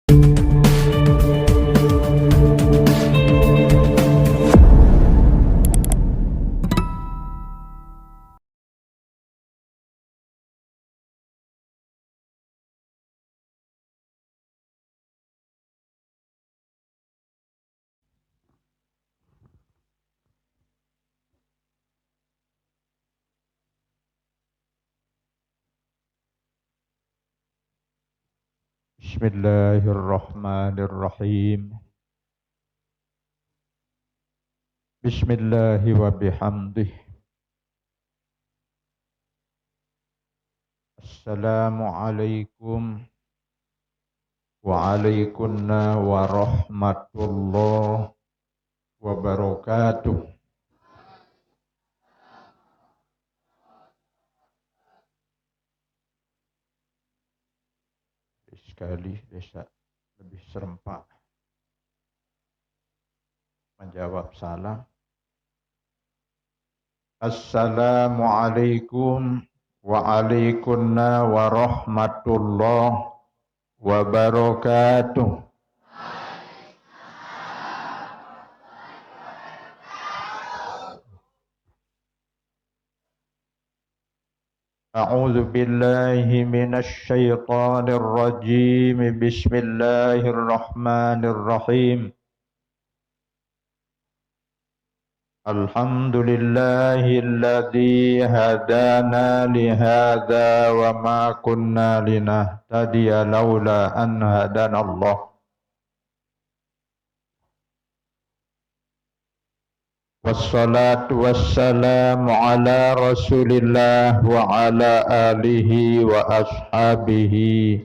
Bismillahirrahmanirrahim. Bismillahi wa bihamdih. Assalamualaikum wa alaikunna wa rahmatullah wa barakatuh. Sekali desa lebih serempak menjawab salam. Assalamualaikum wa alaikunna wa rahmatullah wa barakatuh. A'udzu billahi minasy syaithanir rajim. Bismillahirrahmanirrahim. Alhamdulillahilladzi hadana li hadza wa ma kunna linahtadiya laula an hadanallah. Wassalatu wassalamu ala Rasulillah wa ala alihi wa ashabihi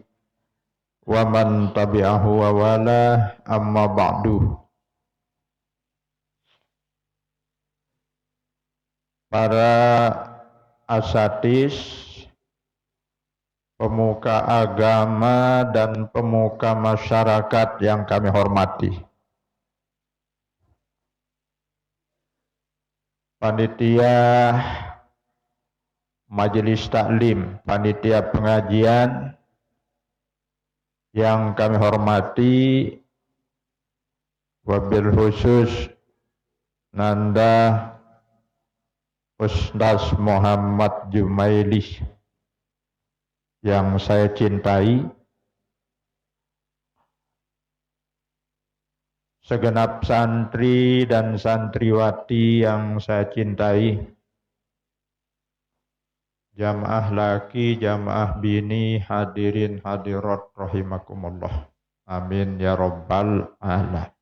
wa man tabi'ahu wa wala, amma ba'du. Para asatis, pemuka agama dan pemuka masyarakat yang kami hormati. Panitia Majelis Taklim, panitia pengajian yang kami hormati, wabil khusus Nanda Ustaz Muhammad Jumaili yang saya cintai, segenap santri dan santriwati yang saya cintai, jamaah laki, jamaah bini, hadirin hadirat rahimakumullah. Amin ya rabbal alamin.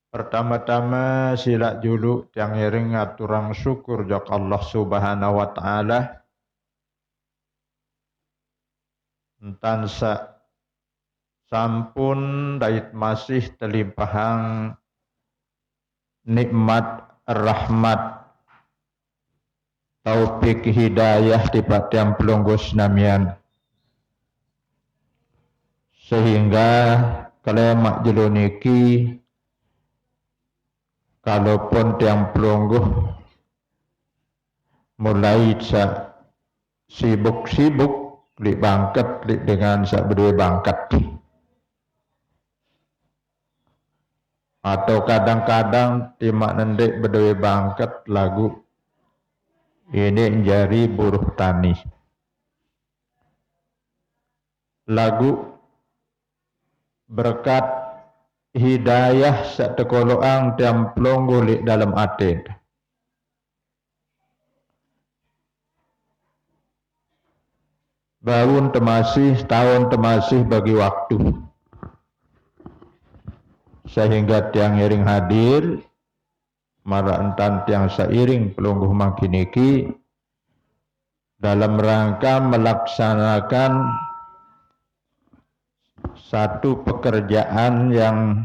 Pertama-tama sila juluk tiang iring aturang syukur jak Allah subhanahu wa ta'ala entansa sampun dait masih telimpahang nikmat rahmat taufik hidayah di patiang pelunggus namian, sehingga kalemak jeluniki kalaupun tiang pelungguh mulai sibuk-sibuk li bangkat li dengan sak berdua bangkat, atau kadang-kadang timak nendek berdua bangkat lagu ini jari buruh tani, lagu berkat hidayah sak tekoloang tiang pelungguh li dalam atin. Bahun temasih, tahun temasih bagi waktu, sehingga tiang iring hadir mara entan tiang sairing pelungguh makiniki dalam rangka melaksanakan satu pekerjaan yang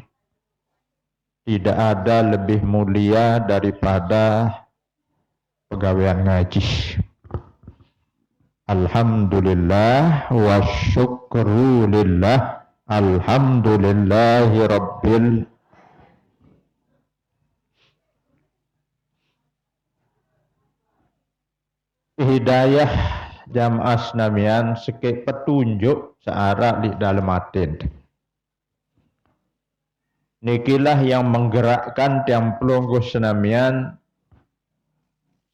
tidak ada lebih mulia daripada pegawaian ngaji. Alhamdulillah wa syukru lillah. Alhamdulillahi rabbil hidayah jamaah senamian sekek petunjuk searah di dalam atin. Nikilah yang menggerakkan tiang pelungguh senamian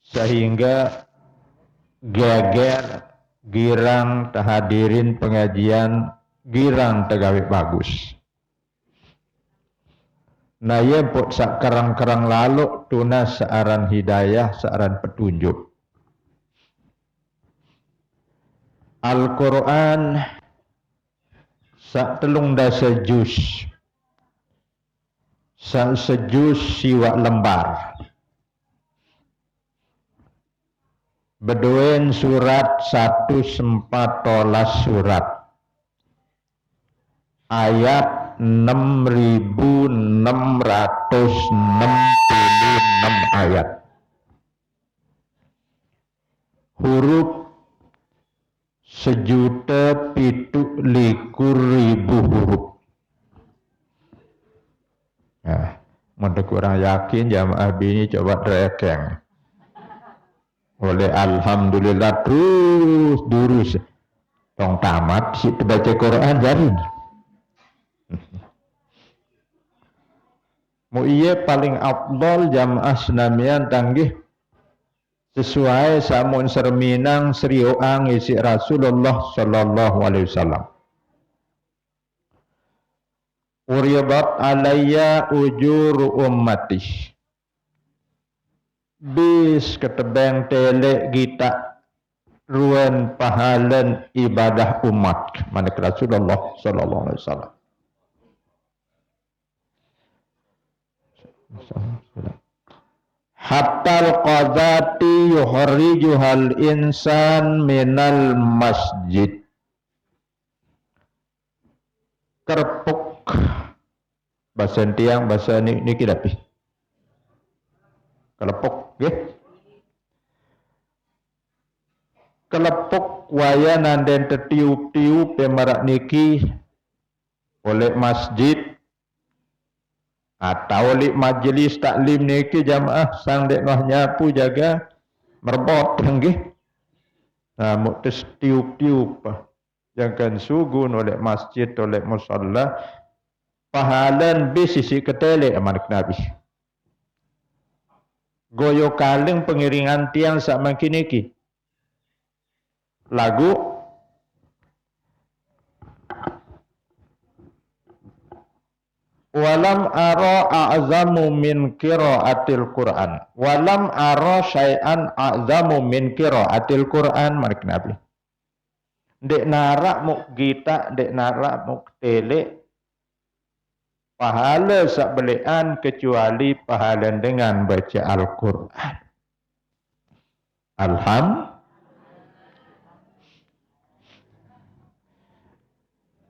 sehingga geger girang tahadirin pengajian girang tegawe bagus. Nah ya put sak kerang-kerang lalu tunas searan hidayah searan petunjuk. Al-Quran sak telung dasa juz, sak sejuz siwak lembar. Beduen surat 114 surat. Ayat 6.666 ayat. Huruf 1.017.000 huruf. Nah, untuk kurang yakin jamaah bini coba direkeng. Oleh alhamdulillah terus durus tong tamat si baca Quran jadi. Mu iya paling afdal jamaah senamian tanggih sesuai samun serminang serioang isi Rasulullah sallallahu alaihi wasallam. Uribat alayya ujuru ummati. Bis ketebeng telek kita ruan pahalan ibadah umat manik Rasulullah sallallahu alaihi wasallam. Hatta al-qadati yukhrijuhal insan minal masjid. Kerpuk bahasa tiang bahasa niki dapi. Kelepuk nggih. Kelepuk waya nanden tetiup-tiup pemarak niki oleh masjid atau oleh majelis taklim niki jamaah sang dek noh nyapu jaga merbot nggih. Nah muktes tiup-tiup jangan sugun oleh masjid oleh musalla pahalan bisisi ketele amanik Nabi. Goyo kaleng pengiringan tiang sak makin iki. Lagu walam ara a'zamu min qiraatil Qur'an. Walam ara syai'an a'zamu min qiraatil Qur'an manik Nabi. Dek narak muk gita, dek narak muk tele pahala sak belian kecuali pahala dengan baca Al-Quran.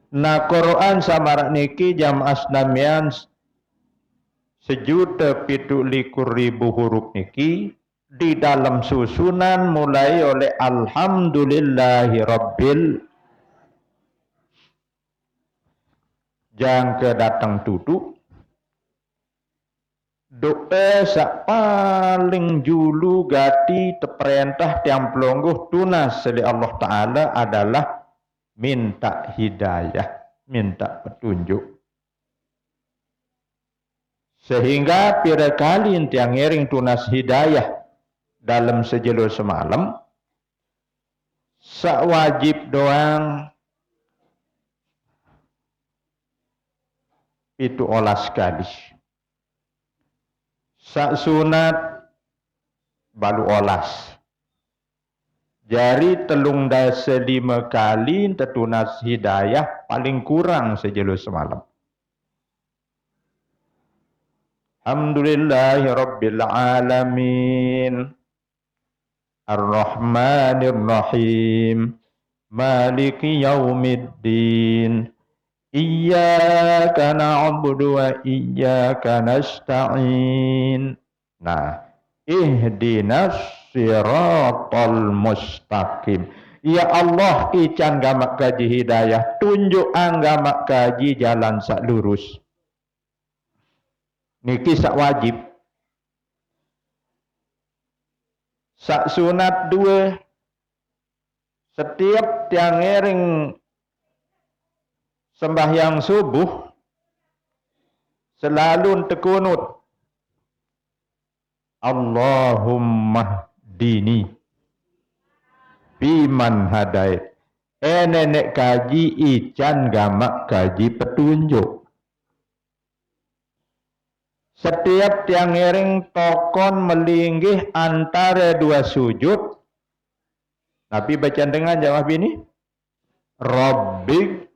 Nah Quran samarak niki jamaah senamian 1.017.000 huruf niki di dalam susunan mulai oleh alhamdulillahi rabbil jangka datang duduk doa sak paling julu gati teperintah tiang pelongguh tunas oleh Allah Ta'ala adalah minta hidayah, minta petunjuk. Sehingga pira kali tiang ngering tunas hidayah dalam sejelo semalam sak wajib doang itu olah sekali. Sak sunat balu olas. Jari telung dasa 5 kali tetunas hidayah paling kurang sejelo semalam. Alhamdulillahi rabbil alamin. Ar-Rahmanir Rahim. Maliki yaumiddin. Iyyaka na'budu wa iyyaka nasta'in. Nah, ihdinas siratal mustaqim. Ya Allah, ican gamak kaji hidayah, tunjuk anggamak kaji jalan sak lurus. Niki sak wajib. Sak sunat 2 Setiap tiang ering sembahyang subuh selalu tekunut Allahumma dini biman hadait. Nenek kaji ican gamak kaji petunjuk. Setiap tiang ering tokon melinggih antara dua sujud. Nabi baca dengan jawab ini. Rabbik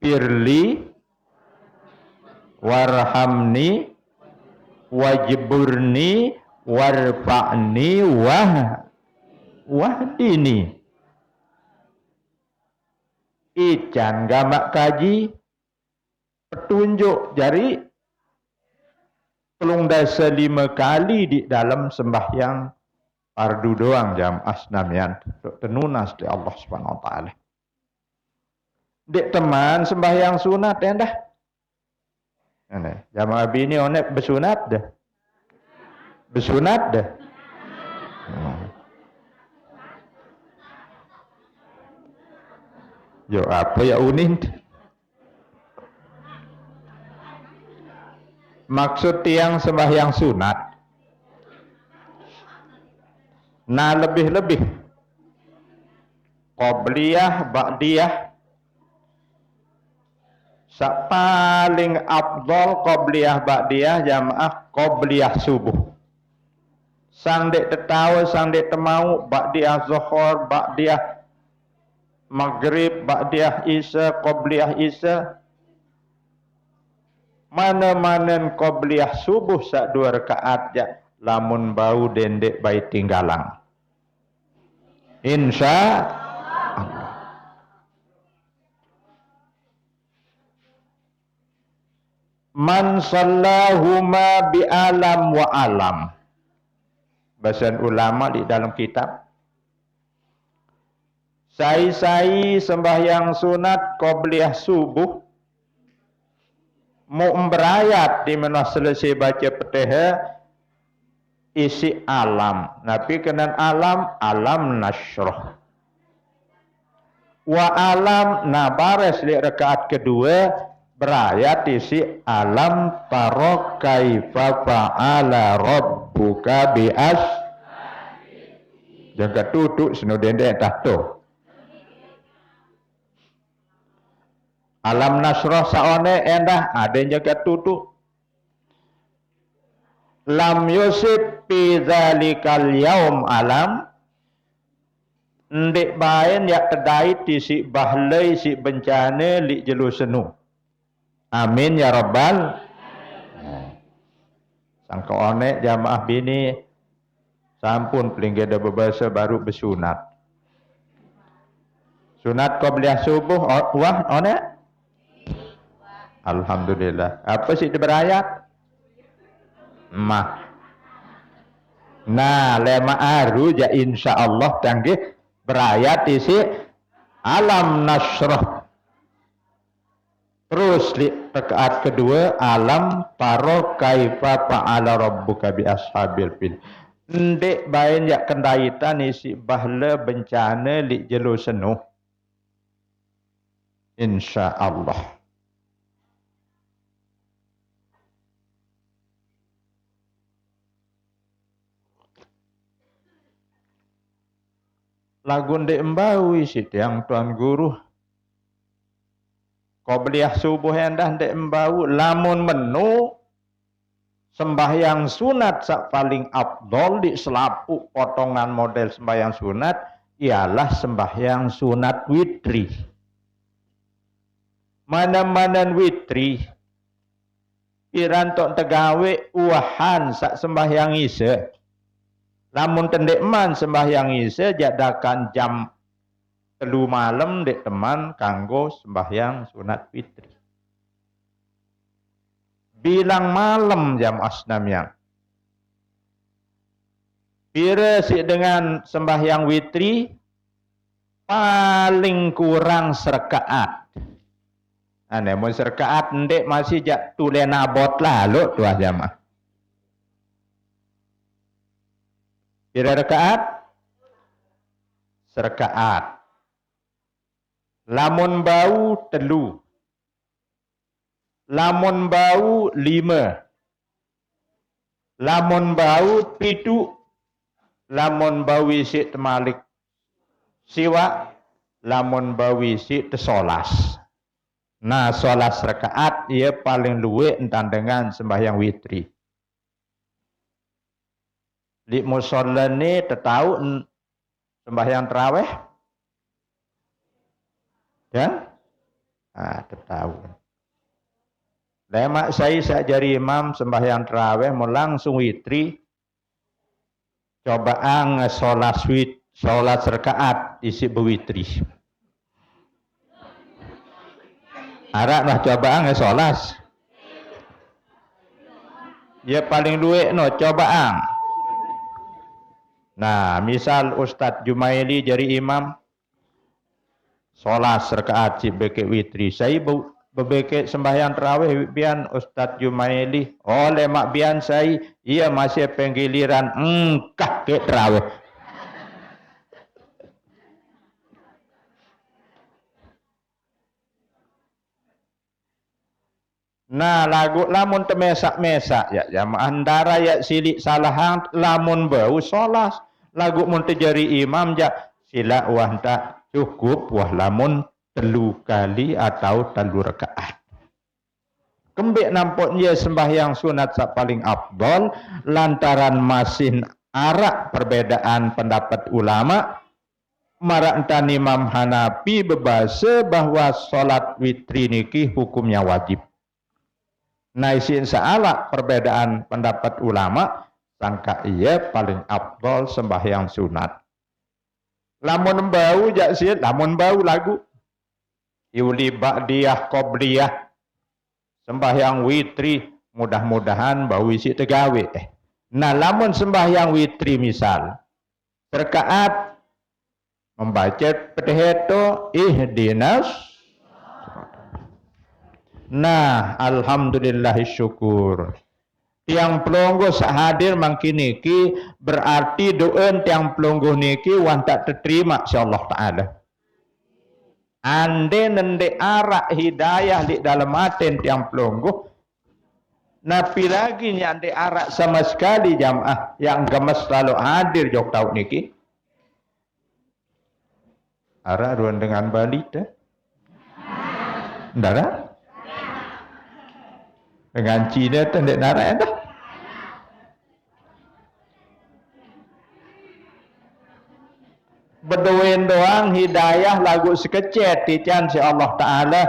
firli warhamni wajburni warfa'ni wahdini. Ican gamak kaji petunjuk jari telung dasa 5 kali di dalam sembahyang fardu doang jam asnamian tenunas di Allah Subhanahu wa taala. Dek teman sembahyang sunat dah. Jamaah bini onek bersunat dah. Bersunat dah. Yo apa ya unin? Maksud tiang sembahyang sunat. Nah lebih-lebih qobliyah, ba'diyah. Paling afdal qobliyah ba'diyah jamaah qobliyah subuh. Sang dek tetawa, sang dek temau, ba'diyah zuhur, ba'diyah maghrib, ba'diyah isya, qobliyah isya. Mana-mana qobliyah subuh sak 2 rakaat ya lamun bau dendek bayi tinggalang. Insya Allah. Man sallahuma bi alam wa alam. Bahasan ulama di dalam kitab. Sai-sai sembahyang sunat qobliyah subuh mau berayat di mana selesai baca Fatihah isi alam. Nabi kenan alam nasroh. Wa alam nabares li rakaat kedua berayat isi alam taro kaifa fa'ala rabbuka bi'as. Jangan tutuk seno dendek tahto. Alam nasroh saone endah ada yang jaga tutuk. Lam yusib fi zalikal yaum alam. Ndek bain yak tedai ti si bahlai si bencana li jelu senu. Amin ya rabbal. Sangka onek jamaah bini sampun pelingga berbahasa baru bersunat. Sunat qobliyah subuh wah onek. Alhamdulillah. Apa sih berayat? Mah. Nah, lema aru ja insyaallah tanggih berayat isi alam nasrah. Terus di rakaat kedua alam taro kaifa fa'ala rabbuka bi ashabil fil. Ndek bain ya kendaitan isi bahla bencana li jelu senuh. Insyaallah. Lagu ndek embawi si tiang tuan guru. Qobliyah subuh endah ndek embau lamun menu sembahyang sunat sak paling afdol di selapu potongan model sembahyang sunat ialah sembahyang sunat witri. Mana-mana witri irantok tegawe uahan sak sembahyang isya. Lamun tendek man sembahyang isya jadakan jam 3 malam dek teman kanggo sembahyang sunat fitri. Bilang malam jam asnamian. Pira si dengan sembahyang witri paling kurang serkaat. Ane mun serkaat ndek masih jak tulen abot lah lo tuah jamaah. Pira rakaat? Serkaat. Lamun bau telu. Lamun bau 5. Lamun bau 7. Lamun bau isik temalik siwa. Lamun bau isik tesolas. Nah, 11 rakaat ia paling luwek entan dengan sembahyang witri. Di musholla ni tahu sembahyang tarawih? Ya? Tahu. Lemak saya jadi imam sembahyang tarawih mau langsung witri. Cobaan sholat rakaat isi bewitri. Arak lah cobaan sholat. Ya paling luwek no cobaan. Nah, misal Ustadz Jumaili jadi imam sholat rakaat si beke witri. Saya bebeke sembahyang tarawih bian Ustadz Jumaili. Oh lemak bian saya ia masih penggiliran engkah ke tarawih. Nah lagu lamun temesak-mesak ya jamaah andara ya silik salahan lamun bau solas lagu mun terjadi imam ya sila wah tak cukup wah lamun telu kali atau telu rakaat. Kembik nampaknya sembahyang sunat sak paling afdol lantaran masin arak perbedaan pendapat ulama. Marak entan Imam Hanafi berbahasa bahwa solat witri niki hukumnya wajib. Nah isin salah perbedaan pendapat ulama sangka ia paling afdol sembahyang sunat. Lamun bau jak siat, lamun bau lagu. Yuli ba'diyah qobliyah sembahyang witri mudah-mudahan bau isi tegawe. Nah lamun sembahyang witri misal rakaat membaca pedeheto ihdinas. Nah, alhamdulillah syukur. Tiang pelonggo sahadir mangkin niki berarti doen tiang pelonggo niki wan tak terima insyaallah taala. Ande nende arak hidayah di dalam aten tiang pelonggo. Napi lagi nyande arak sama sekali jamaah yang gemes selalu hadir jok tahu niki. Arak ruan dengan balita. Ndara? Dengan Cina tendek narak dah. Berdoain doang hidayah lagu sekecet tican si Allah Ta'ala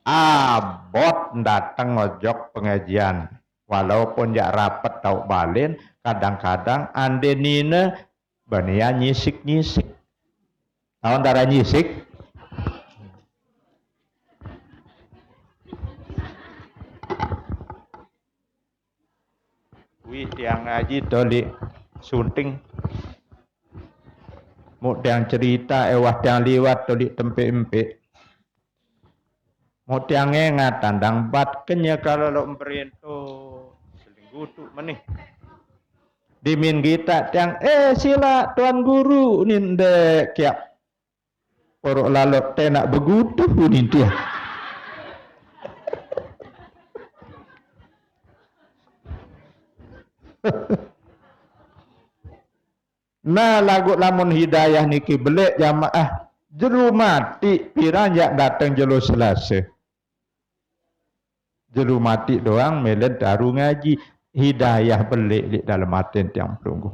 abot datang ngojok pengajian. Walaupun jak rapat tau balin, kadang-kadang ande nina bania nyisik-nyisik. Tahu darah nyisik? Wih tiang ngaji toli sunting. Mau tiang cerita wah tiang liwat toli tempe-empe. Mau tiang ngengat tandang bat kenya kalau lo merintu selinggutu manih. Dimin kita tiang sila tuan guru ninde kiap. Porok lalot tenak begutu nintu. Nah lagu lamun hidayah niki belek jamaah jeru mati piranjak datang jelo selasa. Jeru mati doang meled daru ngaji hidayah belek di dalam hati tiang pelunggu.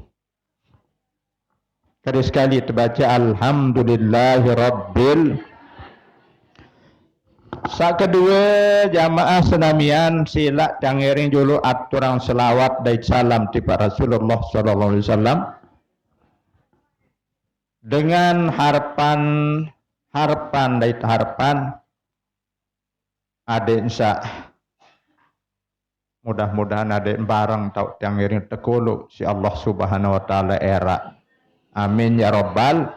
Sekali terbaca alhamdulillahi rabbil. Sak kedua jamaah senamian sila tangiring dulu aturan selawat dan salam tiba Rasulullah sallallahu alaihi wasallam dengan harapan ada insya mudah-mudahan ada barang tau tangiring tekulu si Allah subhanahu wa ta'ala era amin ya rabbal.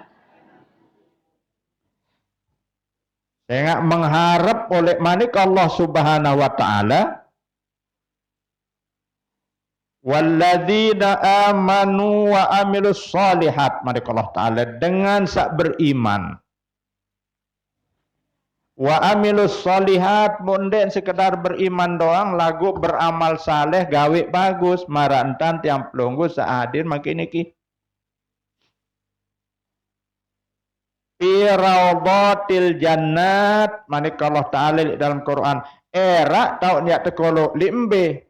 Saya mengharap oleh manik Allah subhanahu wa ta'ala walladzina amanu wa amilus solihat manik Allah ta'ala dengan sak beriman Wa amilus solihat munden sekedar beriman doang lagu beramal saleh gawe bagus marantan tiang pelunggu saadir makin iki Firaudatil jannat manik Allah Ta'ala dalam Quran era tau niat tekolo limbe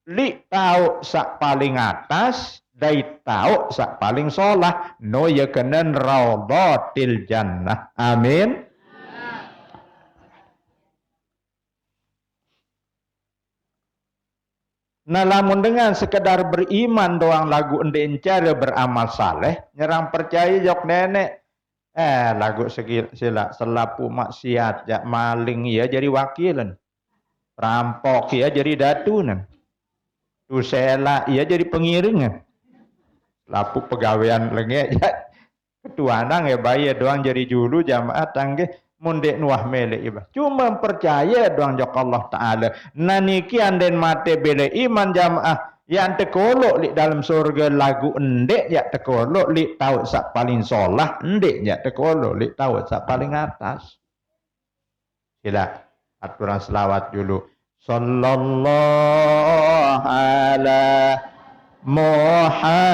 li tau sak paling atas dai tau sak paling solah no ya kenen raudatil jannah amin. Nah lamun dengan sekedar beriman doang lagu ende cara beramal saleh nyerang percaya jok nenek lagu sila selapu maksiat jak maling ya jadi wakilan perampok ya jadi datunan tusela ya jadi pengiringan lapu pegawaian lenge ya ketua nang ya bayar doang jadi julu jamaah tangge mundek nuah melek iba cuma percaya doang jok Allah Ta'ala naniki anden mate bele iman jamaah yang tekolok li dalam surga lagu endek ya tekolok li tahu sak paling solah endek ya tekolok li tahu sak paling atas sila aturan selawat dulu sallallahu ala Muhammad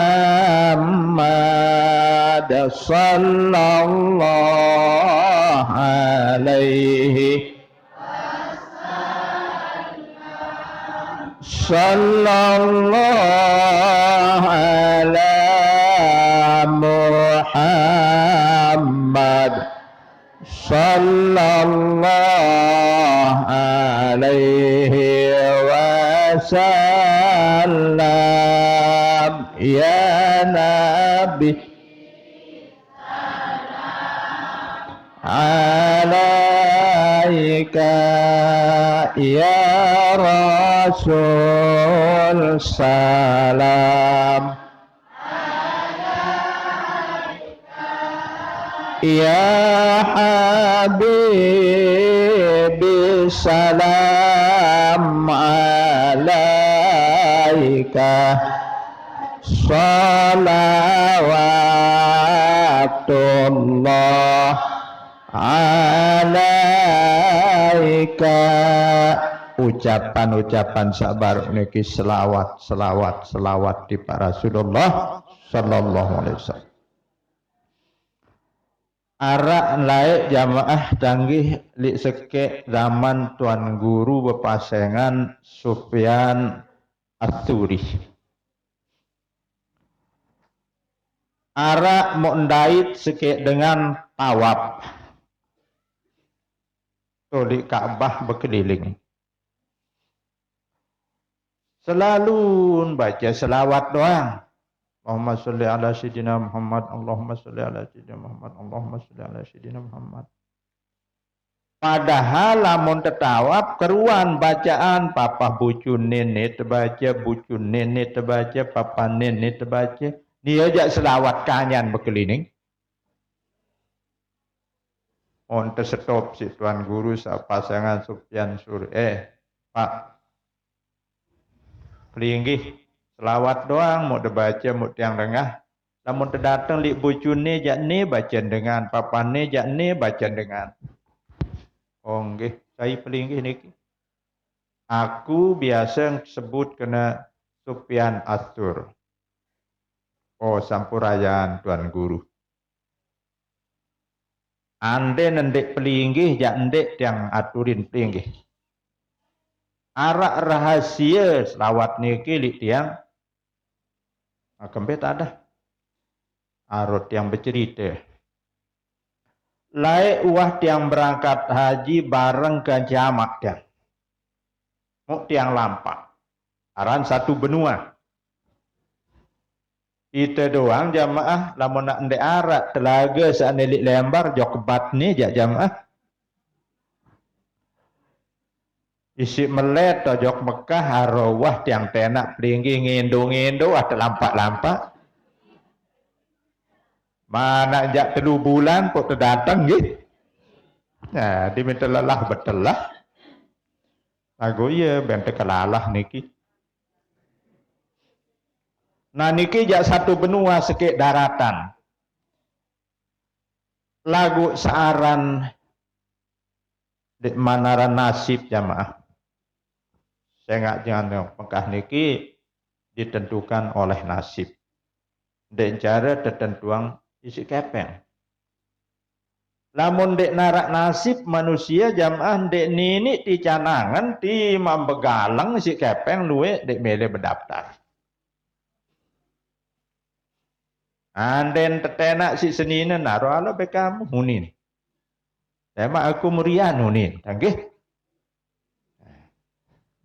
sallallahu alaihi sallallahu ala Muhammad sallallahu alaihi wasallam ya nabi alaika ya rasul salam ya habibi salam alaika salawatullah alaika ucapan-ucapan sabar niki selawat di para Rasulullah sallallahu alaihi wasallam arak laik jamaah canggih li seke zaman tuan guru bepasengan Sufyan Ats-Tsauri arak mondait seke dengan tawaf di Ka'bah berkeliling selalu baca selawat doang Allahumma sholli ala sayyidina Muhammad Allahumma sholli ala sayyidina Muhammad Allahumma sholli ala sayyidina Muhammad padahal lamun tetawab keruan bacaan papa bucun nenek terbaca bucun nenek terbaca papa nenek terbaca dia ajak selawat kanyan berkeliling on terstop si tuan guru pasangan Sufyan Ats-Tsauri Pak pelinggih selawat doang mau dibaca mau tiang dengah namun terdatang li bucune jak ni baca dengan papane jak ni baca dengan nggih saya pelinggih niki aku biasa sebut kena Sufyan Ats-Tsauri sampurayan tuan guru ande nendek pelinggih jak ndek tiang aturin pelinggih arak rahasia selawat niki li tiang kempet ada arut yang bercerita laik uah tiang berangkat haji bareng ke jamak tiang mau tiang lampak aran satu benua kita doang jamaah lamun nak ndek arak telaga sanelik lembar jok kebat ni jak jamaah isi melet tojok Mekah harawah tiang tenak pelinggi ngendo ada lampak-lampak mana jak 3 bulan kok terdatang gitu nah diminta lelah betul lah lagu iya bente kelalah niki nah niki jak satu benua sekek daratan lagu searan Dek manara nasib jamaah. Saya nggak jangan pekah niki ditentukan oleh nasib. Dek cara tertentuang isi kepeng. Lamun dek narak nasib manusia jamaah dek nini di canangan di mambegalang isi kepeng luwe dek mele berdaftar. Anden tetenak si senina naro alo bekamu hunin. Tema aku murian hunin. Tanggih.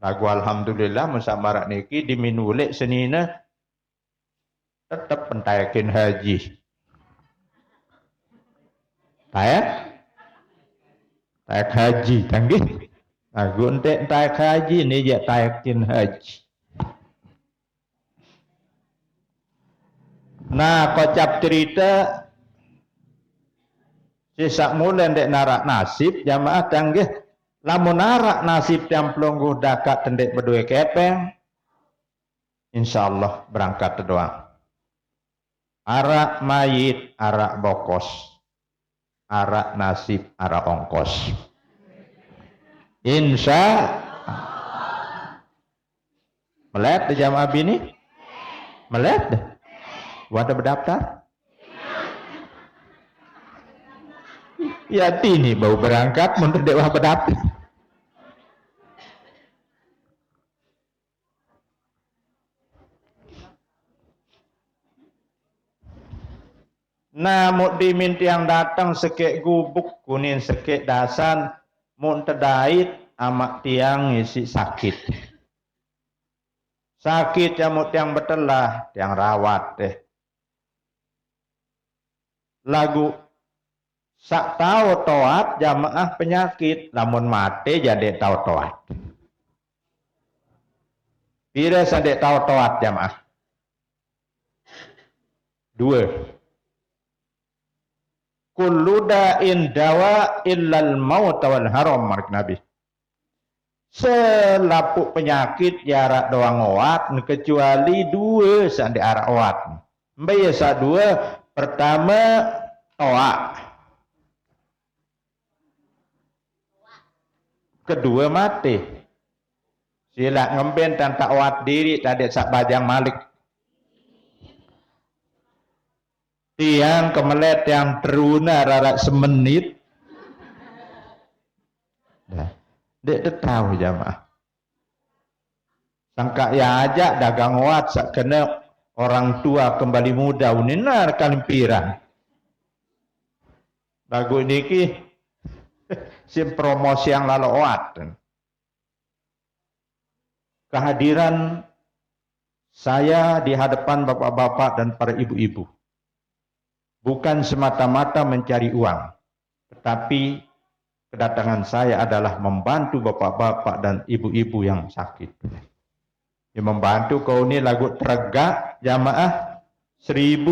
Lagu alhamdulillah musamarak niki diminulek senina tetap pentayakin haji. Tayak haji, tanggih. Lagu entek tayak haji ni je tayakin haji. Nah, kocap cerita sisak mulen dek narak nasib jamaah tanggih. Lamun narak nasib yang pelungguh dakat tendek berdua kepeng, insyaallah berangkat doang. Arak mayit, arak bokos, arak nasib, arak ongkos. Insya melet di jamaah bini, melet deh. Wadah berdaftar. Ya tini bau berangkat menurut dewa berdaftar. Nah, mau diminti yang datang sekek gubuk kuning sekek dasan mau terdait amak tiang isi sakit. Sakit yang mau tiang betelah, tiang rawat deh. Lagu sak tahu toat jamaah penyakit, namun mati jadi tahu toat. Pira sadek tahu toat jamaah. 2. Kullu da'in dawa illal maut wal haram mark Nabi. Selapuk penyakit jarak doang oat kecuali 2 sandi arak oat. Biasa 2 pertama toa. Kedua mati. Sila ngemben tanpa oat diri tadi sak bajang malik. Tiang kemelet yang teruna rarak semenit. Dek tahu jamaah. Sangka ya aja dagang oat sak kena orang tua kembali muda uninar kalimpiran. Lagu niki sim promosi yang lalu oat. Kehadiran saya di hadapan bapak-bapak dan para ibu-ibu bukan semata-mata mencari uang, tetapi kedatangan saya adalah membantu bapak-bapak dan ibu-ibu yang sakit. Ya, membantu kau ini lagu teregak jamaah 1000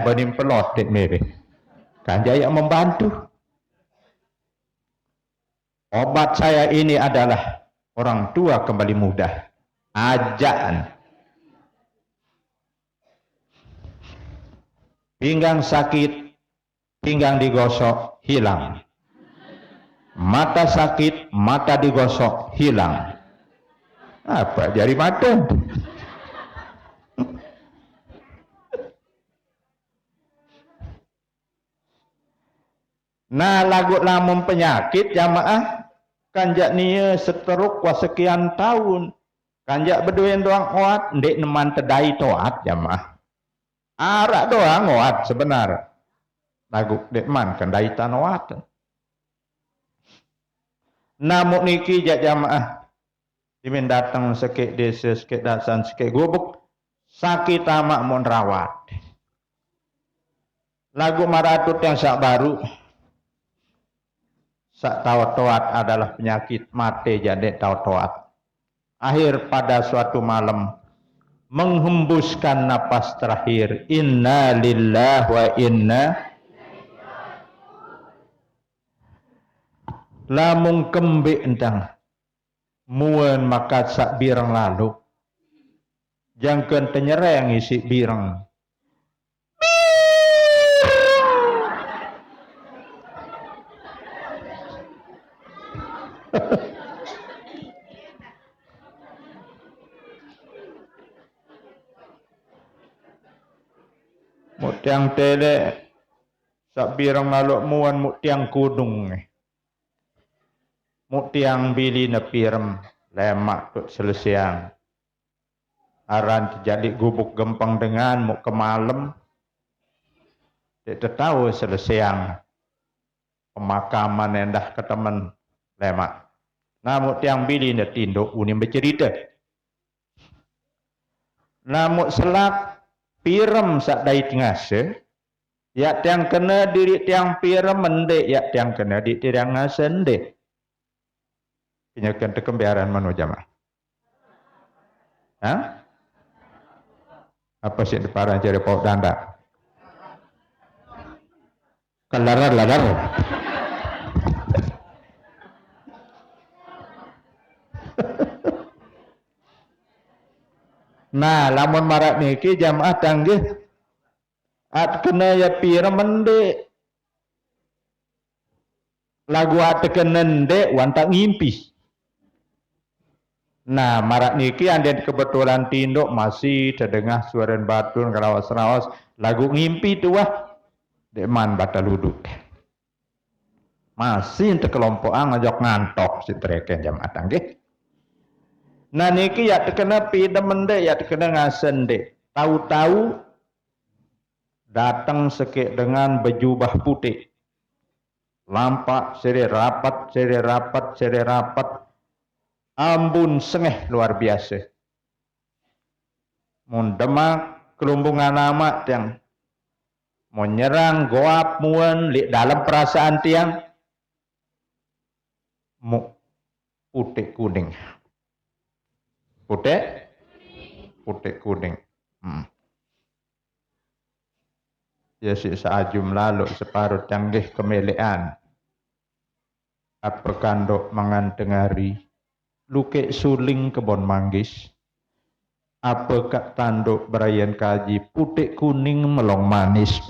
benim pelot dek mere. Kan jaya membantu. Obat saya ini adalah orang tua kembali muda. Ajaan. Pinggang sakit, pinggang digosok, hilang. Mata sakit, mata digosok, hilang. Apa jari mata? Nah, lagu lamun penyakit jamaah kanjak nia seteruk wa sekian tahun. Kanjak beduin doang oat, ndek neman tedai toat jamaah. Arak doang oat sebenar. Lagu dek man kendai tan oat. Namun niki jak jamaah dimin datang sekek desa, sekek dasan, sekek gubuk sakit amak mon rawat. Lagu maratut yang sak baru sak tahu toat adalah penyakit mati jadi tahu toat. Akhir pada suatu malam menghembuskan napas terakhir, inna lillahi wa inna lamun kembik entang muan maka sak birang lalu jangkeun tenyereng isi birang Muk tiang tele sak birang maluk muan muk tiang kudung. Muk tiang bili na pirem lemak tuk selesiang. Aran jadi gubuk gempang dengan muk kemalem. Dia tahu selesiang pemakaman endah ke teman lemak. Namun tiang bili na tinduk unim bercerita. Namun selak pirem sak dai ngase, ya tiang kena diri tiang pirem mendek, ya tiang kena di tiang ngase ndek. Pinyakan tekembiaran mano jamaah. Hah? Apa sih deparan cari pau danda? Ladar. Nah, lamun marak niki jamaah tanggih at kena ya pira mende lagu at kena ndek wanta ngimpi. Nah, marak niki anden kebetulan tinduk masih terdengar suara batun kerawas-rawas lagu ngimpi tu wah deman batal duduk. Masih untuk kelompok ngajak ngantok si tereken jamaah tanggih. Nah niki ya terkena pida mende ya terkena ngasen dek. Tahu-tahu datang sekek dengan berjubah putih. Lampak seri rapat. Ambun sengeh luar biasa. Mundemak kelumbungan amat yang menyerang goap muan li dalam perasaan tiang mu putih kuning. Putih kuning. Ya si saajum lalu separuh canggih kemelean. Apa kandok mangan tengari. Luke suling kebon manggis. Apa kak tanduk berayan kaji putih kuning melong manis.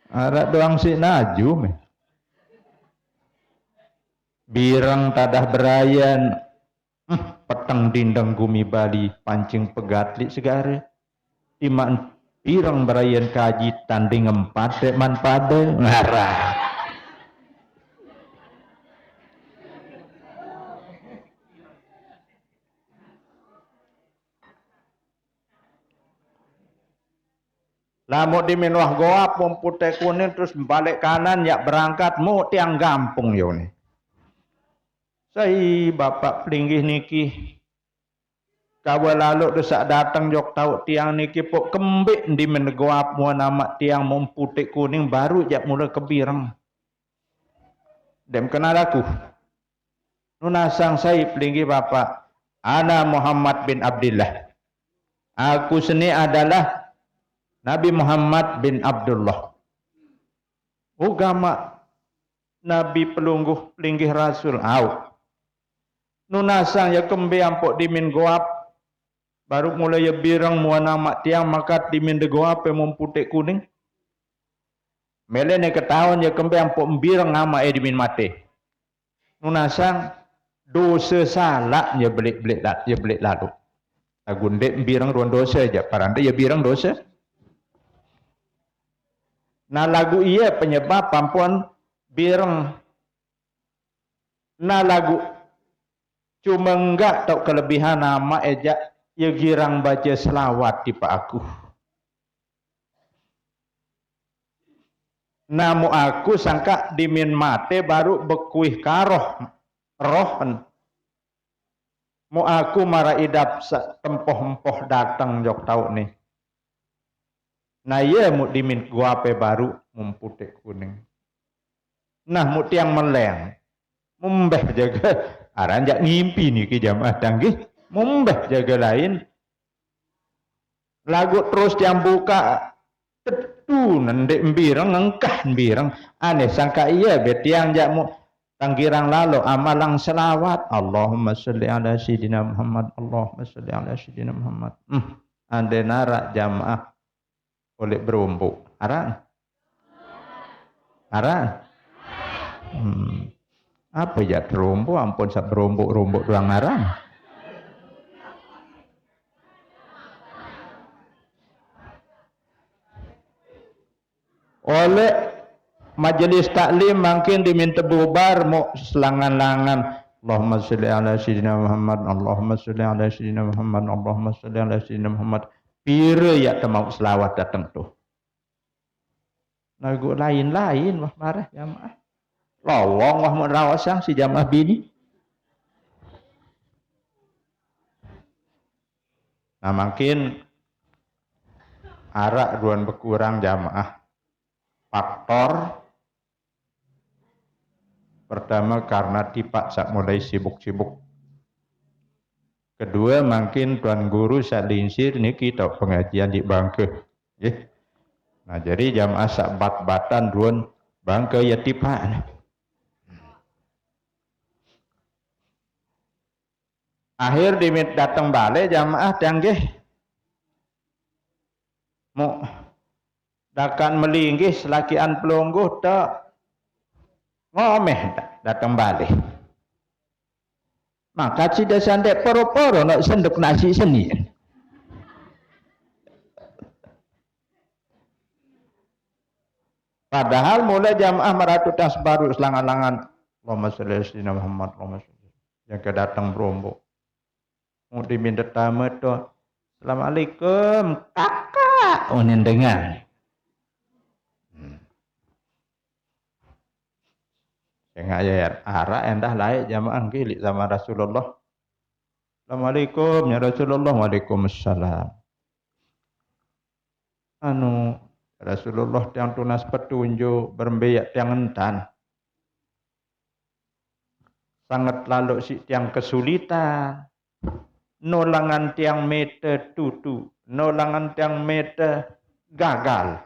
Ada doang si najum. Birang tadah berayan. Petang dindang gumi Bali pancing pegatli segara. Iman pirang berayan kaji tanding empat man pada ngarah. Lamu di minuah goap putih kuning terus balik kanan ya berangkat mu tiang gampung yo ni. Saya bapak pelinggih niki kawal lalu desak datang jok tahu tiang niki pok kembik di menegoap mu nama tiang mu putih kuning baru jak mula kebirang. Dem kenal aku. Nunasang saya pelinggih bapak. Ana Muhammad bin Abdullah. Aku seni adalah Nabi Muhammad bin Abdullah. Ugama Nabi pelungguh linggih Rasul. Nunasang ya kembe ampok dimin goap. Baru mulai ya birang muana mak tiang makat dimin de goap yang putih kuning. Melen ya ketahuan ya kembe ampok birang ama dimin mate. Nunasang dosa salah ya belik lalu. Agundek birang ruang dosa aja. Paranda ya birang dosa. Nah lagu iya penyebab pampuan bireng. Nah lagu cuma enggak tahu kelebihan nama ejak ya girang baca selawat di pak aku. Namu aku sangka dimin mate baru bekuih karoh rohan. Mu aku marah idap tempoh-empoh datang jok tahu nih. Nah iya mu dimin guape baru memputih kuning. Nah mu tiang meleng. Mumbeh jaga aran jak ngimpi nih ke jamaah tanggih. Mumbeh jaga lain. Lagu terus yang buka tetu nendek birang ngengkah birang. Aneh sangka iya betiang jak mu tanggirang lalu amalang selawat. Allahumma salli ala sayyidina Muhammad. Allahumma salli ala sayyidina Muhammad. Ande narak jamaah oleh berumpuk. Aran. Apa ya terombo ampun sak berombok-rombok doang ngarang. Oleh majelis taklim mungkin diminta bubar mau selangan-langan Allahumma sholli ala sayyidina Muhammad Allahumma sholli ala sayyidina Muhammad Allahumma sholli ala sayyidina Muhammad pira ya temau selawat datang tuh lagu lain-lain wah marah jamaah lawang wah mau rawasang si jamaah bini nah mungkin arak duan berkurang jamaah faktor pertama karena dipaksa mulai sibuk-sibuk. Kedua mungkin tuan guru salinsir ini kita pengajian di bangke. Nah jadi jamaah sak bat-batan duan bangke ya tipa. Akhir dimit datang balik jamaah canggih. Mau dakan melinggih selakian pelungguh tak ngomeh datang balik. Maka tidak sandek poro-poro nak senduk nasi seni. Padahal mulai jamaah meratu tas baru selangan-langan Allahumma sholli ala sayyidina Muhammad Allahumma sholli yang kedatang berombok. Mau diminta tamu tu Assalamualaikum kakak unin dengar. Saya ayat arah endah laik jamaah gilik sama Rasulullah. Assalamualaikum ya Rasulullah. Waalaikumsalam. Anu Rasulullah yang tunas petunjuk berembeyak yang entan. Sangat lalu si tiang kesulitan. Nolangan tiang mete tutu. Nolangan tiang mete gagal.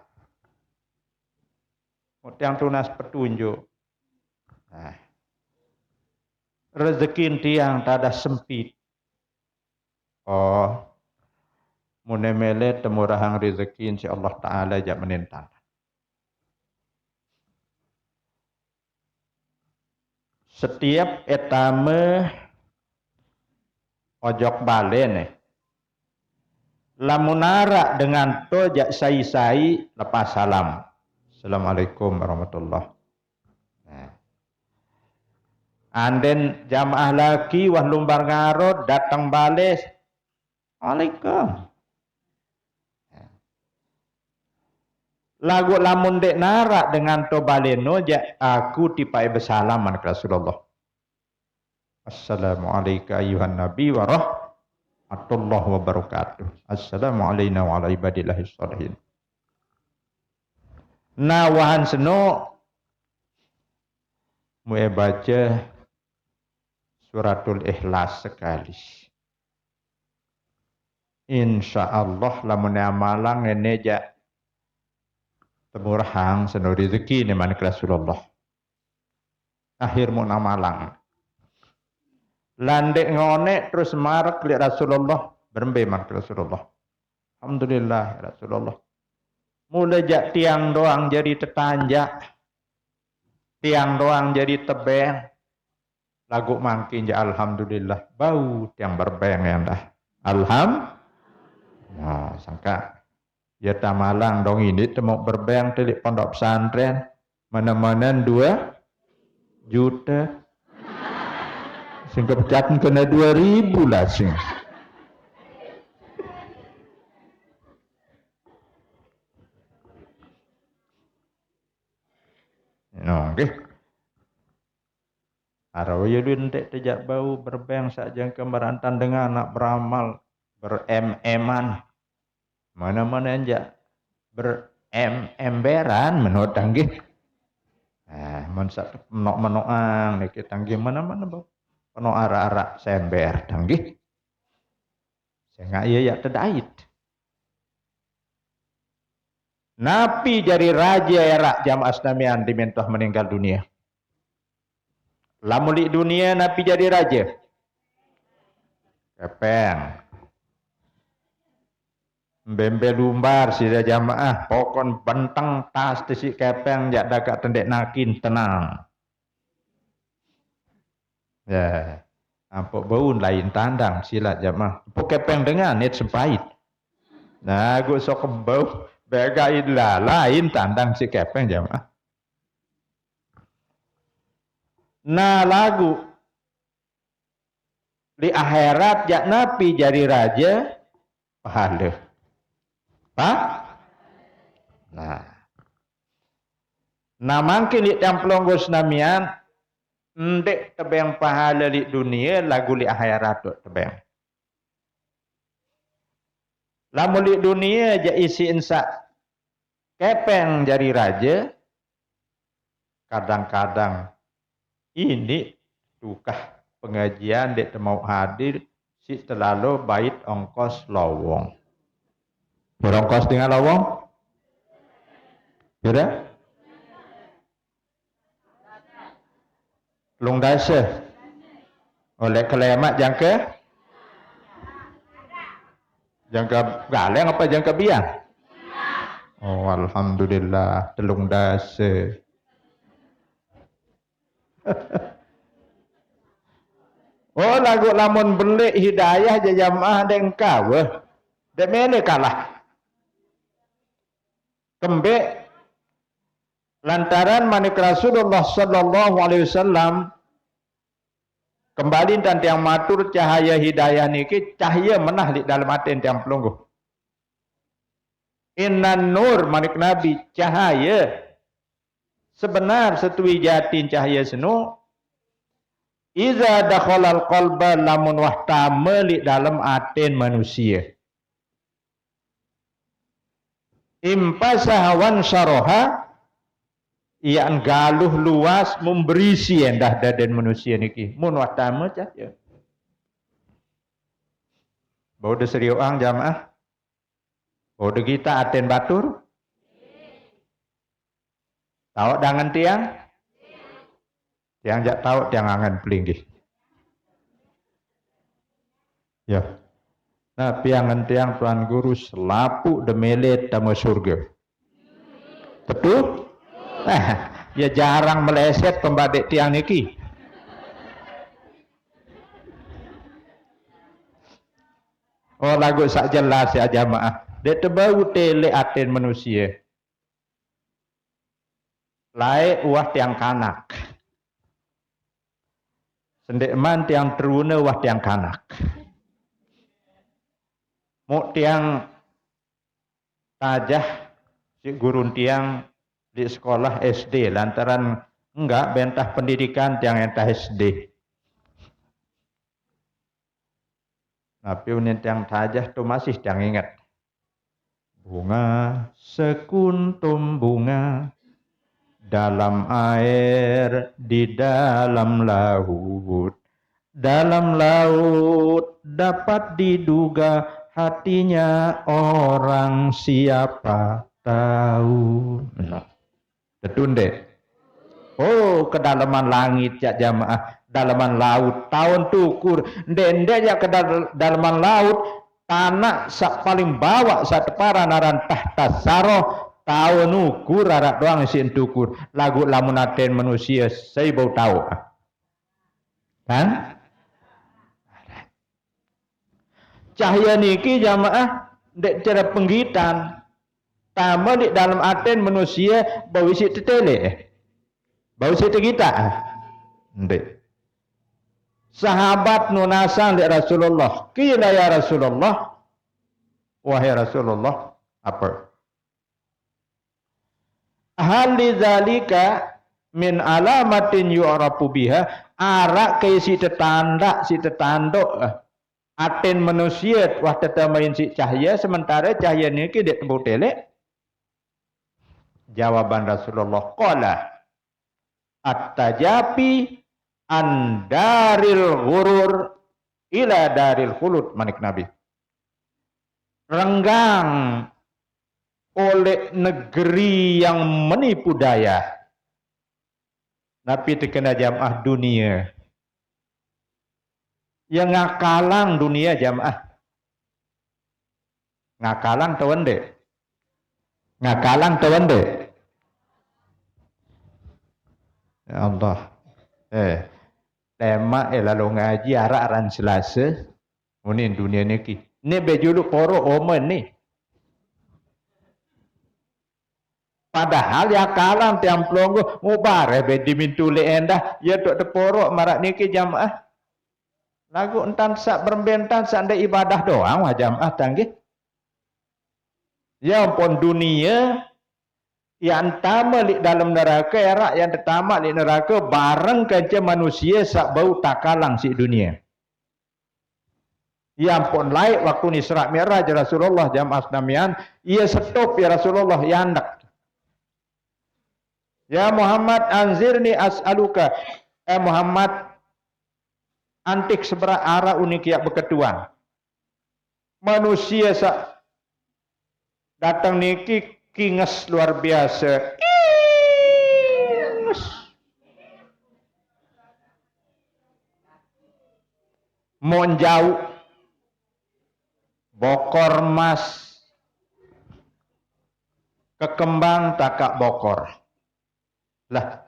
Tiang tunas petunjuk. Nah, rezeki tiang tada sempit. Oh, munemele temurahang rezeki insya Allah Ta'ala jak menentang. Setiap etame ojok balen lamunara dengan to jak sai-sai lepas salam. Assalamualaikum warahmatullahi wabarakatuh. Anden jamaah lagi wah lumbar ngarot datang bales. Waalaikum. Lagu lamun dek narak dengan to baleno ja aku tipai bersalaman ke Rasulullah. Assalamualaikum ayuhan nabi wa rahmatullahi wabarakatuh. Assalamualaikum wa ala ibadillahi sholihin. Nah wahan seno mu'e baca suratul ikhlas sekali. Insya Allah lamun amalang ini ja temurahang seno rezeki ni man Rasulullah. Akhir mun amalang. Landek ngonek terus marak li Rasulullah berembe man Rasulullah. Alhamdulillah Rasulullah. Mulai jak tiang doang jadi tetanjak. Tiang doang jadi tebeng. Lagu mangkin ja alhamdulillah bau tiang berbeng yang dah. Alhamdulillah. Nah, sangka ya tamalang dong ini temu berbeng telik pondok pesantren mana-mana 2 juta sehingga pecatin kena 2.000 lah sing. No, okay. Arawiyulun dek tejak bau berbeng saja kemerantan dengan anak beramal berem-eman mana-mana aja berem-emberan menurut tanggih. Nah, mensak menok-menokan nek tanggih mana-mana bau. Penuh ara-ara sember tanggih. Sehingga iya ya tedait. Nabi jadi raja era jamaah Islamian dimentoh meninggal dunia. Lamun di dunia Nabi jadi raja. Kepeng. Bembe lumbar sida jamaah pokon benteng tas tesi kepeng jak dagak tendek nakin tenang. Ya. Apa bau lain tandang silat jamaah. Apa kepeng dengan net sempait. Nah, gue sok bau begain lah lain tandang si kepeng jamaah. Nah, lagu di akhirat jak napi jadi raja pahala. Pak? Nah. Nah, mungkin di templong Gusnamian ndek tebeng pahala di dunia lagu di akhirat tu tebeng. Lamun di dunia ja isi insa kepeng jadi raja kadang-kadang ini tukah pengajian dek mau hadir si terlalu bait ongkos lowong. Berongkos dengan lowong? Kira? Lung dasa. Oleh kelemak jangka galeng apa jangka biang? Oh, alhamdulillah telung dasa. Oh, lagu lamun belik hidayah je jamaah deng kawah. Dek mele kalah. Kembek lantaran manik Rasulullah sallallahu alaihi wasallam kembali dan tiang matur cahaya hidayah niki cahaya menah di dalam hati tiang pelungguh. Innan nur manik Nabi cahaya sebenar setui jatin cahaya senu iza dakhalal qalba lamun wahtama li dalam aten manusia. Impasahawan saroha yang galuh luas memberisi endah daden manusia niki mun wahtama cahaya. Bau de serioang jamaah. Bau de kita aten batur. Tahu dangan tiang? Tiang jak tahu tiang angan pelinggih. Ya. Nah, piangan tiang tuan guru selapu demelet tamu surga. Betul? Ya jarang meleset pembadik tiang niki. Oh lagu sak jelas ya jamaah. Dia terbau tele aten manusia. Lai uah tiang kanak. Sendekman tiang teruna uah tiang kanak. Mu tiang tajah si gurun tiang di sekolah SD lantaran enggak bentah pendidikan tiang entah SD. Tapi unin tiang tajah tu masih tiang ingat. Bunga sekuntum bunga dalam air di dalam laut. Dalam laut dapat diduga hatinya orang siapa tahu. Tetunde. Oh, kedalaman langit ya jamaah, dalaman laut. Tahun tukur, ndende ya kedalaman laut. Tanah sak paling bawah sak tepara naran tahta saroh. Tahun ukur arak doang sin tukur. Lagu lamunaten manusia saya bau tahu. Kan? Cahaya niki jamaah dek cara penggitan. Tama di dalam aten manusia bau isi tetele. Bau isi kita. Ndek. Sahabat nunasan di Rasulullah. Kila ya Rasulullah. Wahai Rasulullah. Apa? Hal lidzalika min alamatin yu'rafu biha. Arak ke si tetanda, si tetandok. Aten manusia wah tetamain si cahaya sementara cahaya ni ke dek tembuk telek. Jawaban Rasulullah qala at-tajapi andaril ghurur ila daril khulud manik Nabi. Renggang oleh negeri yang menipu daya. Nabi terkena jamaah dunia. Yang ngakalang dunia jamaah. Ngakalang tawande. Ngakalang tawande. Ya Allah. tema lalu ngaji aran Selasa unin dunia niki ni bejuluk poro omen ni padahal ya kalam tiang pelonggo mubare be dimintule endah ya tok teporo marak niki jamaah lagu entan sak berbentan sak nda ibadah doang wah jamaah tanggih ya pun dunia yang tama di dalam neraka era yang pertama di neraka bareng kerja manusia sak bau takalang si dunia. Yang pun laik waktu ni Isra Mi'raj Rasulullah jamaah sekalian, ia stop ya Rasulullah yandak. Ya Muhammad anzirni as'aluka. Muhammad antik seberang arah unik ya berketuan. Manusia sak datang niki kinges luar biasa. Kinges. Mau jauh. Bokor mas. Kekembang takak bokor. Lah,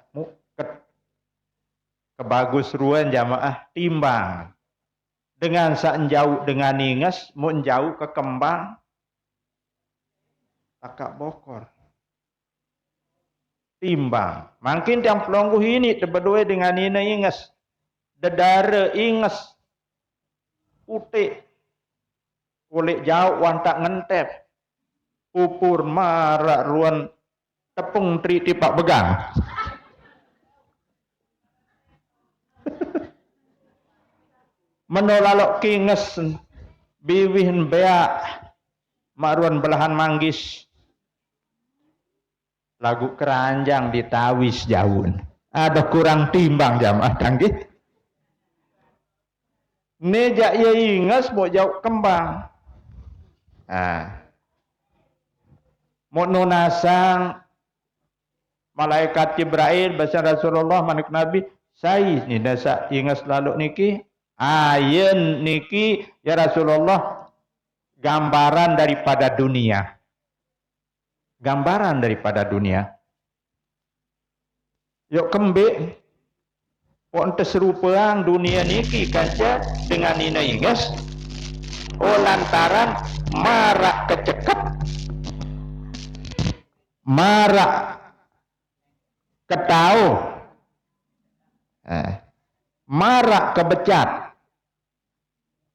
kebagus ruan jamaah timbang. Dengan sak jauh dengan inges, mau jauh kekembang. Takak bokor. Timbang. Makin yang pelongguh ini terberdua dengan ini inges. Dedara inges. Putih. Kulit jauh wan tak ngentep. Pupur marak ruan tepung tri tipak begang. Menolalok kinges. Biwihin beak. Maruan belahan manggis. Lagu keranjang ditawis jauh. Ada kurang timbang jamaah tanggih. Nejak ya ingas mau jauh kembang. Mau nunasang malaikat Jibril bahasa Rasulullah manik Nabi. Saya ni dasa ingas lalu niki. Ayen niki ya Rasulullah gambaran daripada dunia. Gambaran daripada dunia. Yuk kembik. Pon terserupaan dunia niki kaca dengan ina ingas. Oh lantaran marak kecekap. Marak ketau. Marak kebecat.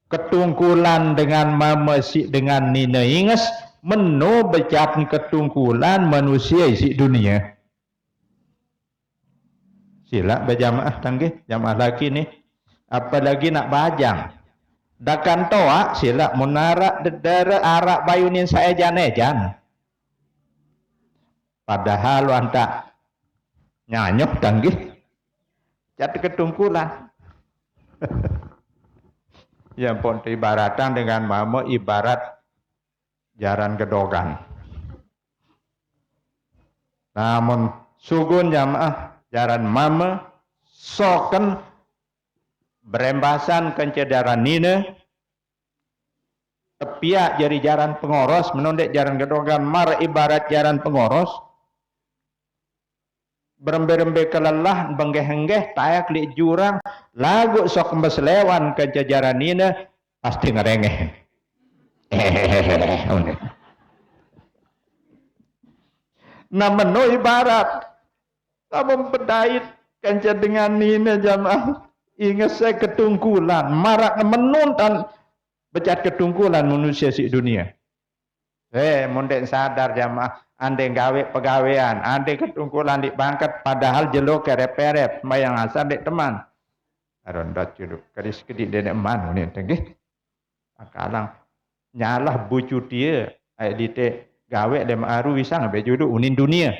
Ketungkulan dengan mamesik dengan nina ingas. Menu becat ketungkulan manusia isi dunia. Sila berjamaah tanggih, jamaah lagi ni. Apalagi nak bajang. Dakan toa sila munarak dedara arak bayunin saya janejan. Padahal wanta nyanyok tanggih. Jatuh ketungkulan. Yang pun ibaratan dengan mama ibarat jaran gedogan. Namun sugun jamaah jaran mama soken berembasan kencederan nina tepiak jadi jaran pengoros menundek jaran gedogan mar ibarat jaran pengoros berembe-rembe kelelah benggeh-enggeh tayak li jurang lagu sok mbeslewan kencederan nina pasti ngerengeh. Nah menu ibarat namun pedait kanca dengan nina jamaah ingat saya ketungkulan marak menonton becat ketungkulan manusia si dunia. Mondek sadar jamaah ande gawe pegawaian ande ketungkulan di bangkat padahal jelo kerep-kerep mayang asal dek teman arondot juduk kadis kedik denek man ni tenggih akalang nyalah bucu dia ai dite gawe dem aru wisang be juduk unin dunia.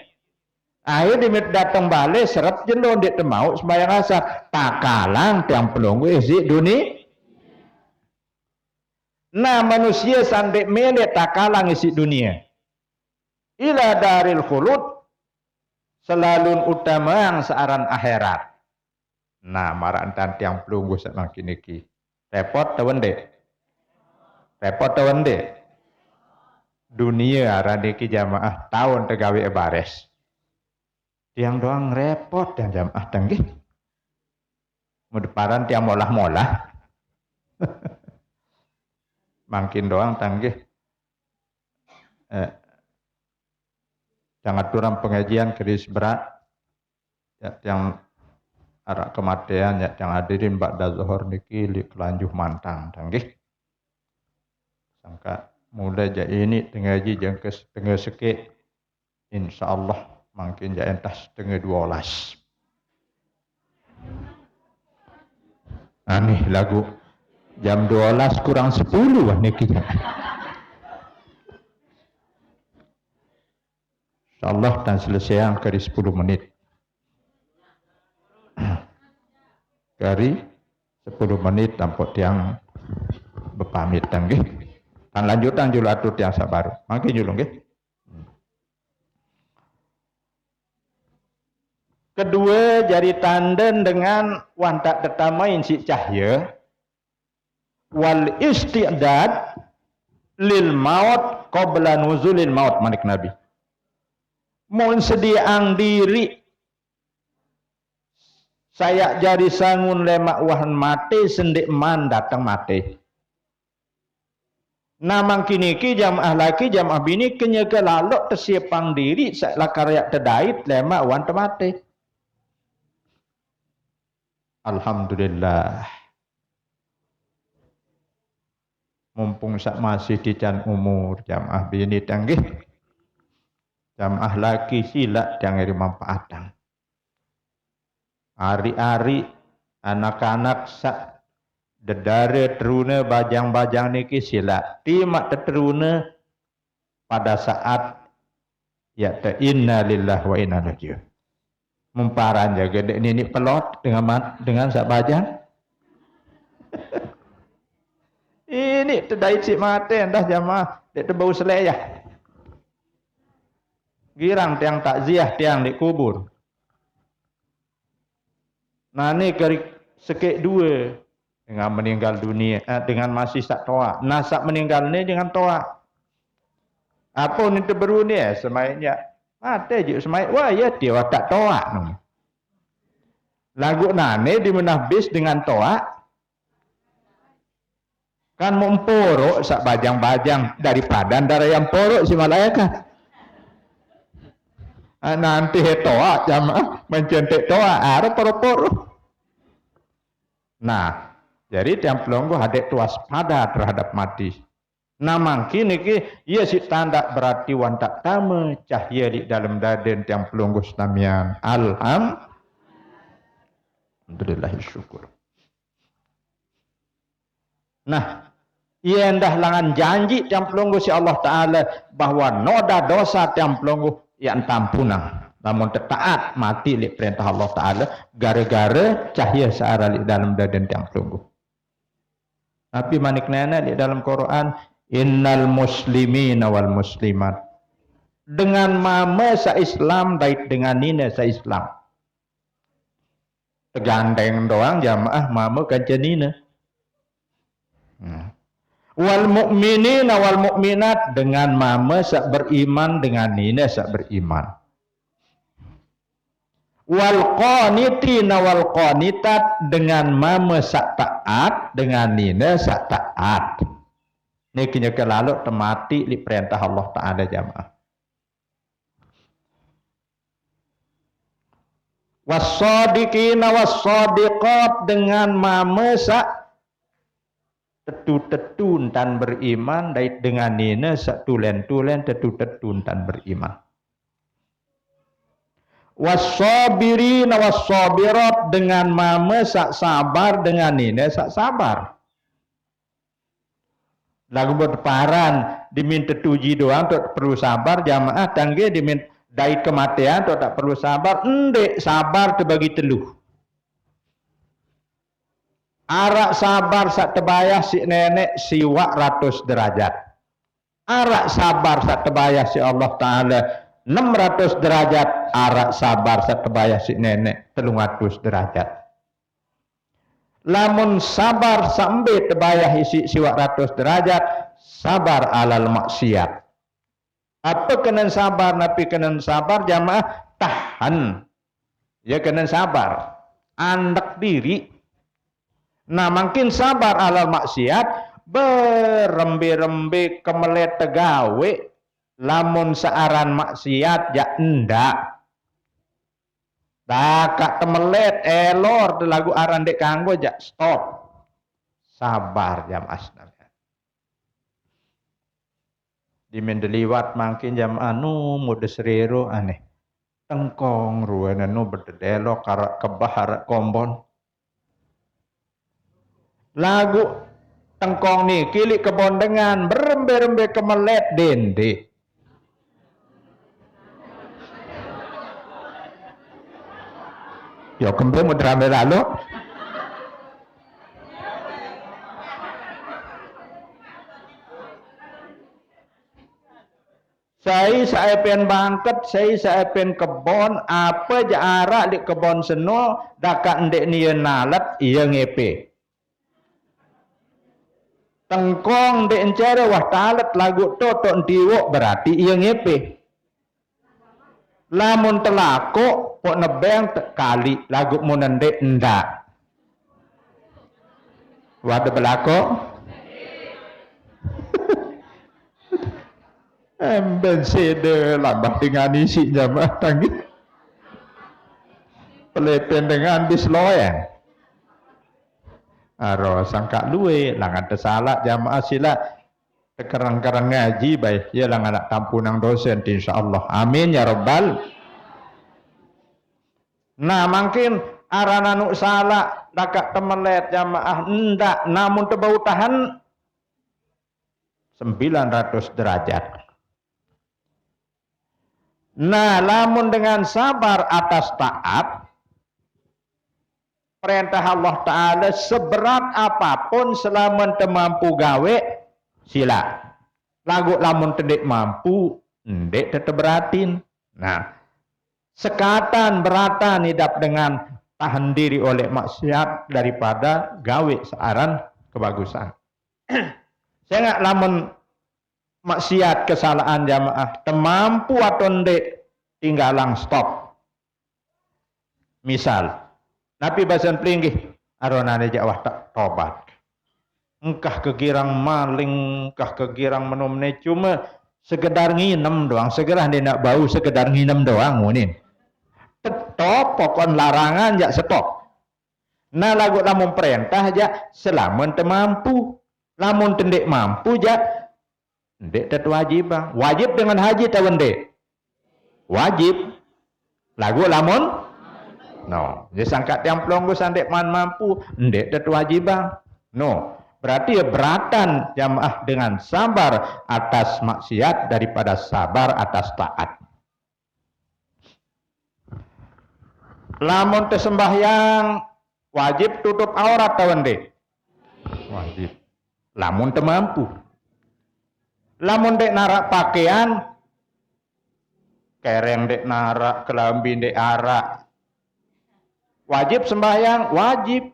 Akhir dia datang balik seret jelo dia temau sembahyang asar takalang tiang pelonggu isi dunia. Nah manusia sampai melek takalang isi dunia. Ila daril khulud selalu utama yang searan akhirat. Nah marah entan tiang pelonggu semakin iki. Repot tawende. Repot tawende. Dunia radiki jamaah tahun tegawe bares. Yang doang repot dan jamaah tenggih. Mudeparan tiang molah-molah. Makin doang tanggih. Yang aturan pengajian keris berat. Ya, yang arak kematian ya yang hadirin ba'da zuhur niki li kelanjuh mantang tanggih. Sangka mulai ja ini tengaji jang ke setengah seke. Insyaallah makin ja entah setengah 12. Aneh lagu jam 12 kurang 10 niki. InsyaAllah dan selesai yang kari 10 menit. Kari 10 menit tanpa tiang berpamit nggih. Dan lanjutan jul atur tiang sabar. Mangke julung nggih. Kedua jari tanden dengan wantak tetamain si cahya wal isti'dad lil maut qabla nuzulil maut manik Nabi. Mohon sediang diri saya jari sangun lemak wahan mati sendik man datang mati. Namang kini ki jamaah laki jamaah bini kenyaka lalok tersiapang diri saklah karya terdait lemak wahan mati. Alhamdulillah. Mumpung sak masih di can umur jamaah bini tanggih. Jamaah laki sila yang ngeri manfaatan. Hari-hari anak-anak sak dedare teruna bajang-bajang niki sila timak teruna pada saat ya ta inna lillahi wa inna ilaihi raji'un. Memparan jaga dek nini pelot dengan sak bajang. Ini terdait si mati dah jamaah dek terbau seleyah. Girang tiang takziah tiang di kubur. Nah ini kari sekek dua dengan meninggal dunia dengan masih sak toa. Nah sak meninggal ni dengan toa. Apa ni terbaru ni semaiknya mati je semaik wah ya dia tak toa. Lagu nane dimenahbis dengan toa. Kan memporok sak bajang-bajang daripada antara yang porok si malaikat. Nanti toa jamaah mencentek toa arep poro-poro. Nah, jadi tiang pelonggo hadek waspada terhadap mati. Nah mungkin niki ia si tanda berarti wantak tama cahaya di dalam daden tiang pelonggo samian. Alhamdulillah syukur. Nah, ia hendah langan janji tiang pelonggo si Allah Ta'ala bahwa noda dosa tiang pelonggo yang tampunang. Namun taat mati li perintah Allah Ta'ala gara-gara cahaya searah di dalam daden tiang pelonggo. Tapi manik nana di dalam Quran innal muslimina wal muslimat dengan mama sa Islam baik dengan nina sa Islam. Tegandeng doang jamaah mama kanca nina. Wal mu'minina wal mu'minat dengan mama sak beriman dengan nina sak beriman. Wal qanitina wal qanitat dengan mama sak taat dengan nina sak taat. Nikinya kelalu temati li perintah Allah Ta'ala jamaah. Was-sadiqina was-sadiqat dengan mama sak tetu-tetun tan beriman dait dengan nina sak tulen-tulen tetu-tetun tan beriman. Was-sabirina was-sabirat dengan mama sak sabar dengan nina sak sabar. Lagu berparan diminta tuji doang tak perlu sabar jamaah tangge diminta dait kematian tak perlu sabar endek sabar terbagi teluh. Arak sabar sak tebayah si nenek siwak 100 derajat. Arak sabar sak tebayah si Allah Ta'ala 600 derajat. Arak sabar sak tebayah si nenek 300 derajat. Lamun sabar sampai tebayah isi siwak 100 derajat sabar alal maksiat. Apa kena sabar napi kena sabar jamaah tahan. Ya kena sabar. Andak diri Nah, makin sabar alal maksiat, berembe-rembe kemelet tegawe, lamun searan maksiat ya endak. Dakak temelet elor lagu aran dek kanggo ja stop. Sabar jam asnal. Di mendeliwat makin jam anu mode serero aneh. Tengkong ruan anu berdelo karak kebah harak kombon. Lagu tengkong nih kilik kebondengan berembe-rembe kemelet dende. Yo kempe mau drame lalu. Saya pen bangket, saya pen kebon, apa jara di kebon seno, daka ndek niye nalet, iya ngepe. Tengkong dek encere wah talet lagu toto diwo berarti iya ngepe. Lamun telako, pok nebeng kali lagu munendek ndak. Wadah belako. Emben sede lambah dengan isi jamaah tangi. Pelepen dengan bisloyen. Aro sangka luwe langan tersalah jamaah sila kerang-kerang ngaji baik ya langan anak tampunang dosen insyaallah. Amin ya rabbal. Nah, makin arana nu salah dakak temelet jamaah ndak namun tebau tahan 900 derajat. Nah, lamun dengan sabar atas taat perintah Allah Ta'ala seberat apapun selama temampu gawe sila. Lagu lamun tedek mampu ndek tetep beratin. Nah, sekatan beratan hidup dengan tahan diri oleh maksiat daripada gawe searan kebagusan. Saya nggak lamun maksiat kesalahan jamaah temampu atau ndek tinggalang stop. Misal Nabi bahasan pelinggih aronane jakwah tak tobat. Engkah kegirang maling, engkah kegirang menumne cuma sekedar nginem doang, segera dia nak bau sekedar nginem doang ngunin. Tetop pokon larangan jak stop. Nah lagu lamun perintah jak selamun temampu. Lamun tendek mampu jak ndek tet wajib. Wajib dengan haji tawan dek. Wajib. Lagu lamun no, dia sangkat yang pelonggo sandek man mampu, ndek tet wajib. No, berarti ya beratan jamaah dengan sabar atas maksiat daripada sabar atas taat. Lamun tersembahyang wajib tutup aurat tawan dek. Wajib. Lamun temampu. Lamun dek narak pakaian, kereng dek narak, kelambi dek arak. Wajib sembahyang, wajib.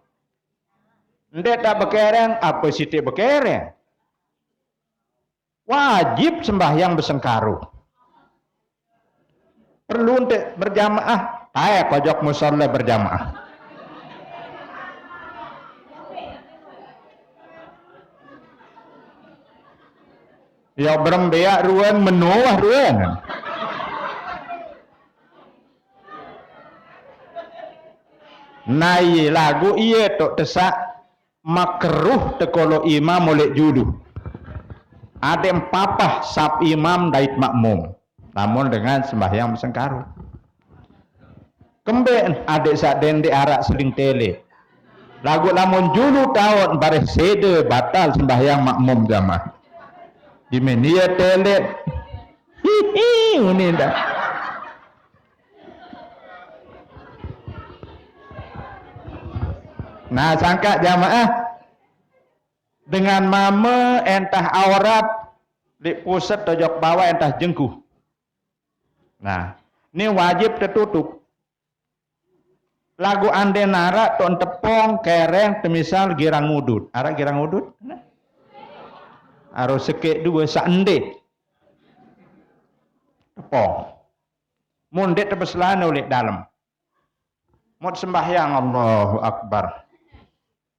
Ndek tak bekereng, apa siti bekereng? Wajib sembahyang besengkaru. Perlu ndek berjamaah, ayo pojok musola berjamaah. Ya berembeak ruan menuah ruan. Nai lagu iya tok tesak makruh tekolo imam oleh judu. Ada empapah sab imam dait makmum. Namun dengan sembahyang besengkaru. Kemben adik sak dende arak seling tele. Lagu lamun julu tahun bareh sede batal sembahyang makmum jamaah. Di media tele. Hihi ini dah. Nah, sangka jamaah dengan mama entah aurat di pusat tojok bawah entah jengkuh. Nah, ini wajib tertutup. Lagu ande nara ton tepong kereng temisal girang udut. Ara girang udut? Nah. Aro sekek dua saende. Tepong. Mundet tebeselan oleh dalam. Mod sembahyang Allahu Akbar.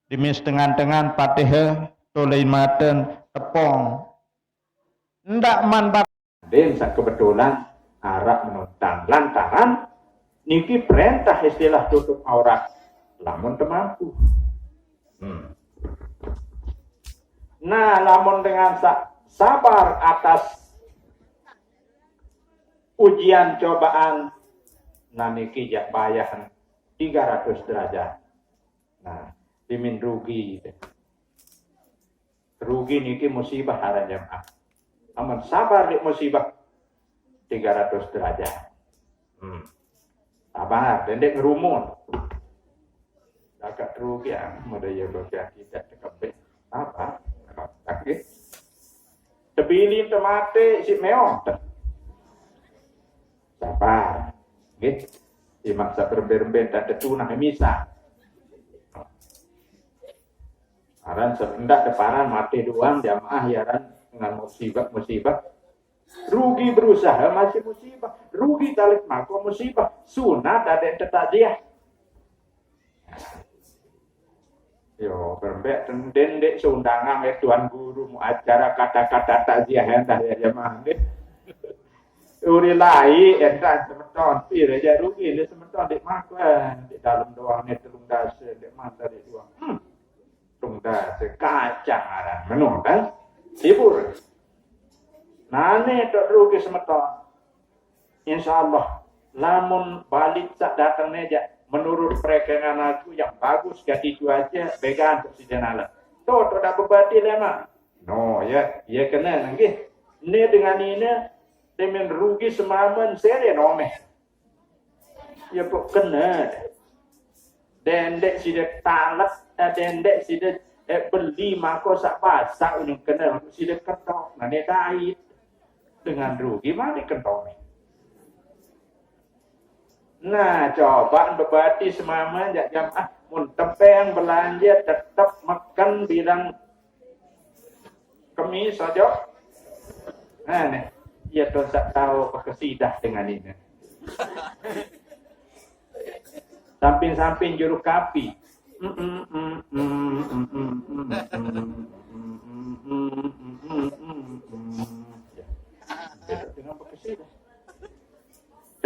Di Dimis dengan Fatihah tolain maten tepong. Ndak man bak. Den sak kebetulan arah menonton lantaran niki perintah istilah tutup aurat lamun temampu. Nah, lamun dengan sabar atas ujian cobaan, nah niki jak bayahan 300 derajat. Nah, dimin rugi. Rugi niki musibah haran jamaah. Amun sabar di musibah 300 derajat. Sabar, dendek ngerumun. Agak rugi ya, mudah ya kita tekebek. Apa? Oke. Tebilin temate si meong. Sabar. Gitu. Dimaksa berben-ben dan tetunah misa. Aran serendak deparan mati doang jamaah yaran dengan musibah. Rugi berusaha masih musibah. Rugi talik mako musibah. Sunat ada yang tetadiah. Yo berbek dendek seundangan tuan guru mu acara kata-kata takziah entah ya jamaah deh. Uri lai entah semeton pir aja rugi dia semeton di makan di dalam doang ni telung dasa di mata di doang. Telung dasa kacang aran menung kan hibur. Nane tok rugi semeton. Insyaallah lamun balik sak datang neja menurut perekangan aku yang bagus ganti cuaca began untuk si jenala. Tuh dah berbati lama. No ya kena nggih. Ini dengan ini demen rugi semaman sere nomeh. Ya kok kena. Dendek sida talak, dendek sida beli mako sak pasak ini kena sida ketok. Nah dait dengan rugi mana kentok. Nah, coba berbati semaman jak jamaah mun tepeng belanja tetap makan bilang kemis saja. Nah, nih, ia tuh tak tahu kesidah dengan ini. Samping-samping juru kapi. Dengan kesidah.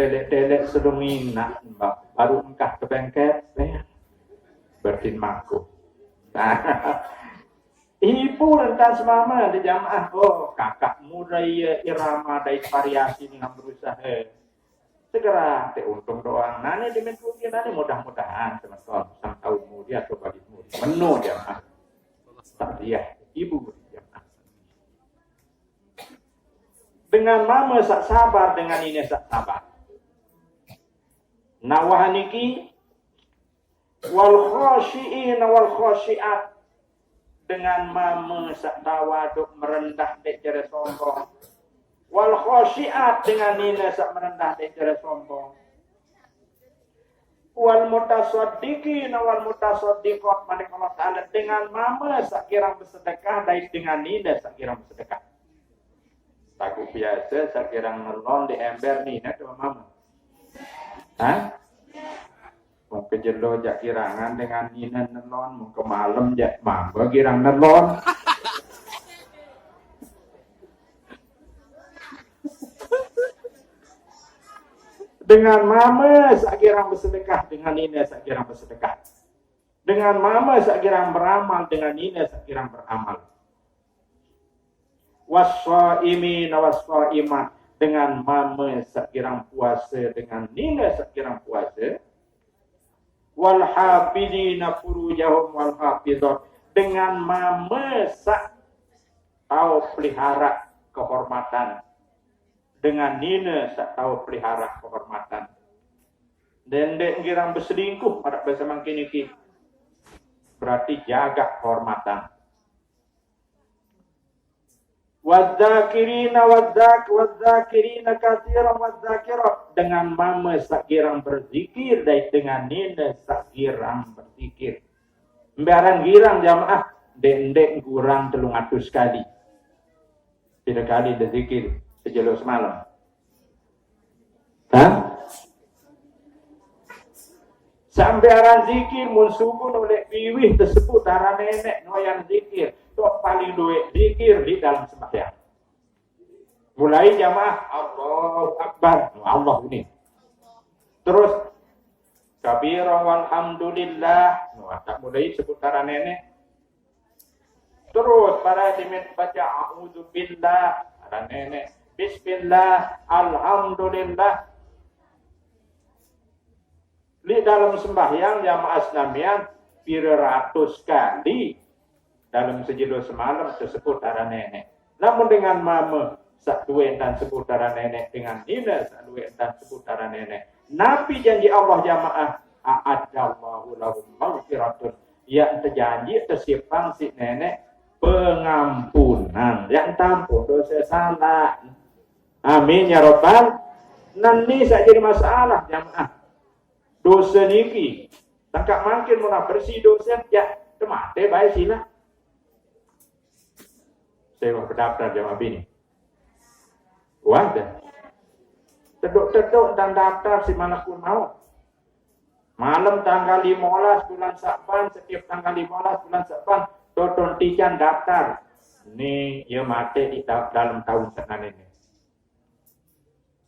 Telek-telek sedungin nak baru engkah ke bengkel bertin mangku. Ibu rentan semama di jamaah. Oh kakak mulai irama dari variasi dengan berusaha. Segera untung doang. Nani dimentuki nani mudah-mudahan teman-teman sang tahun mulia atau bagi mulia. Menu jamaah. Tak dia ibu jamaah. Dengan mama sak sabar dengan ini sak sabar. Nawahaniki wal khashi'in wal khashi'at dengan mama sak tawaduk merendah dek cara sombong wal khashi'at dengan nina sak merendah dek cara sombong wal mutasaddiqin wal mutasaddiqat manik Allah Ta'ala dengan mama sak kirang bersedekah dan dengan nina sak kirang bersedekah. Takut biasa sak kirang nelon di ember nina tu mama. Mau ke jelo jak kirangan dengan nina nelon, mau ke malam jak mamba kirang nelon. Dengan mama sak kirang bersedekah, dengan nina sak kirang bersedekah. Dengan mama sak kirang beramal, dengan nina sak kirang beramal. Was-shaimin was-shaimat dengan mama sakirang puasa dengan nina sakirang puasa wal hafidina furujahum wal hafizat dengan mama sak tahu pelihara kehormatan dengan nina sak tahu pelihara kehormatan dan dek kirang berselingkuh pada bahasa mangkin iki berarti jaga kehormatan. Wadzakirina wadzakirina katsiran wadzakirat dengan mama sakirang berzikir dan dengan nina sakirang berzikir. Mbarang girang jamaah dendek kurang 300 kali. 3 kali berzikir sejelo semalam. Sampai aran zikir mun subuh oleh piwih tersebut aran nenek noyan zikir. Tok paling duit zikir di dalam sembahyang. Mulai jamaah Allahu Akbar. Allah ini. Terus kabira walhamdulillah. Tak mulai sebut aran nenek. Terus para dimin baca a'udzubillah aran nenek. Bismillah, alhamdulillah. Di dalam sembahyang jamaah Islamian beratus kali dalam sejidul semalam tersebut arah nenek. Namun dengan mama sakduwe dan sebut arah nenek, dengan nina sakduwe dan sebut arah nenek. Nabi janji Allah jamaah a'adallahu lahum maghfiratun. Yang terjanji tersimpan si nenek pengampunan. Yang tampun dosa salah. Amin ya Rabbal. Nanti saya jadi masalah jamaah. Dosa niki. Tangkap makin munah bersih dosa ya temate baik sila. Saya mau berdaftar jamaah bini. Wadah. Teduk-teduk dan daftar si manapun mau. Malam tanggal 15 bulan Sya'ban, setiap tanggal 15 bulan Sya'ban, Toton Tijan daftar. Ini ya mati di dalam tahun senan ini.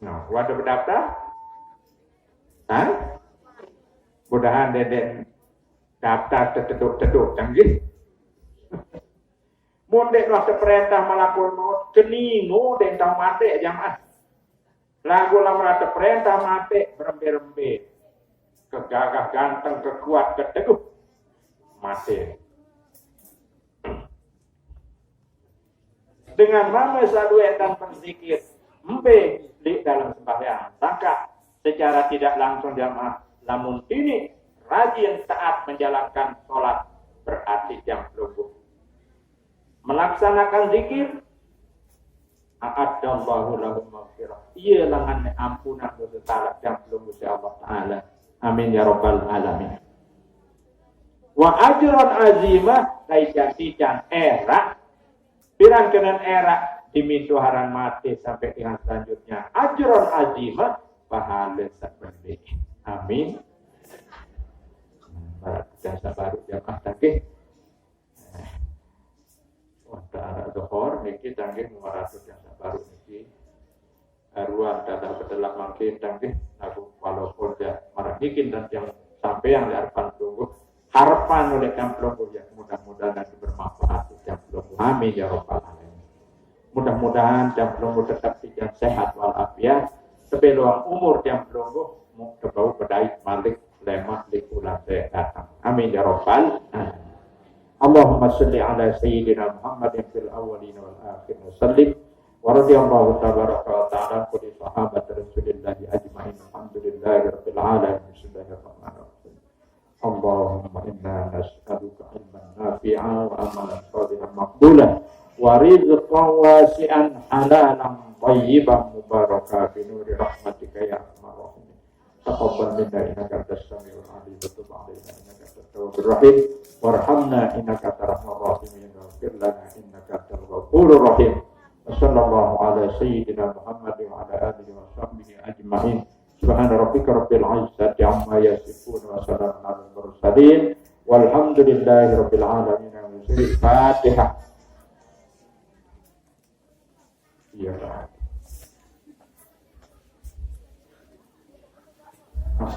Nah, waduh berdaftar? Hah? Mudahan dedek daftar teduk-teduk canggih. Mundek waktu perintah malakul maut kenino dan tahu mati jamaah. Lagu lama perintah mati berembe-rembe. Kegagah ganteng, kekuat, keteguh. Mati. Dengan mama selalu dan berzikir. Mpe di dalam sembahyang. Sangka secara tidak langsung jamaah. Namun ini rajin taat menjalankan sholat berarti jam lungguh. Melaksanakan zikir. A'adallahu lahum maghfirah. Ia langan ampunan dosa salah jam lungguh si Allah Ta'ala. Amin ya Rabbal Alamin. Wa ajran azimah kai janti dan era. Pirang kenen era dimituharan mati sampai dengan selanjutnya. Ajran azimah pahala seperti amin. Barat jasa baru jamaah tangkih. Wanta arah dohor niki tangkih 500 jasa baru niki. Ruang dada berdelak mangkin tangkih. Aku walaupun dia marah bikin dan yang sampai yang di harapan tunggu. Harapan oleh yang pelunggu ya mudah-mudahan nanti bermanfaat yang pelunggu. Amin ya Rabbal Alamin. Mudah-mudahan yang pelunggu tetap yang sehat walafiat. Sebeluang umur yang pelunggu mau kebau pedai malik lemah likulah datang. Amin ya Rabbal Alamin. Allahumma salli ala sayyidina Muhammadin fil awwalin wal akhirin sallim wa radiyallahu tabaraka wa ta'ala kulli sahabat Rasulillah ajma'in. Alhamdulillahi rabbil alamin. Bismillahirrahmanirrahim. Allahumma inna nas'aluka ilman nafi'an wa amalan shalihan maqbulan wa rizqan wasi'an halalan thayyiban mubarakan bi nuri rahmatika ya arhamar rahimin. Taqabbal minna innaka antas samiul alim wa tub 'alaina innaka antat tawwabur rahim warhamna innaka antar rahmanur rahim waghfir lana innaka antal ghafurur rahim. Wassallallahu ala sayyidina Muhammadin wa ala alihi wa sahbihi ajma'in. Subhana rabbika rabbil izzati amma yasifun wa salamun alal mursalin walhamdulillahi rabbil alamin. Al-Fatihah. Ya Allah.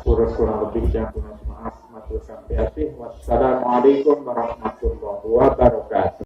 Kurang lebih yang maaf matur kami. Wassalamualaikum warahmatullahi wabarakatuh.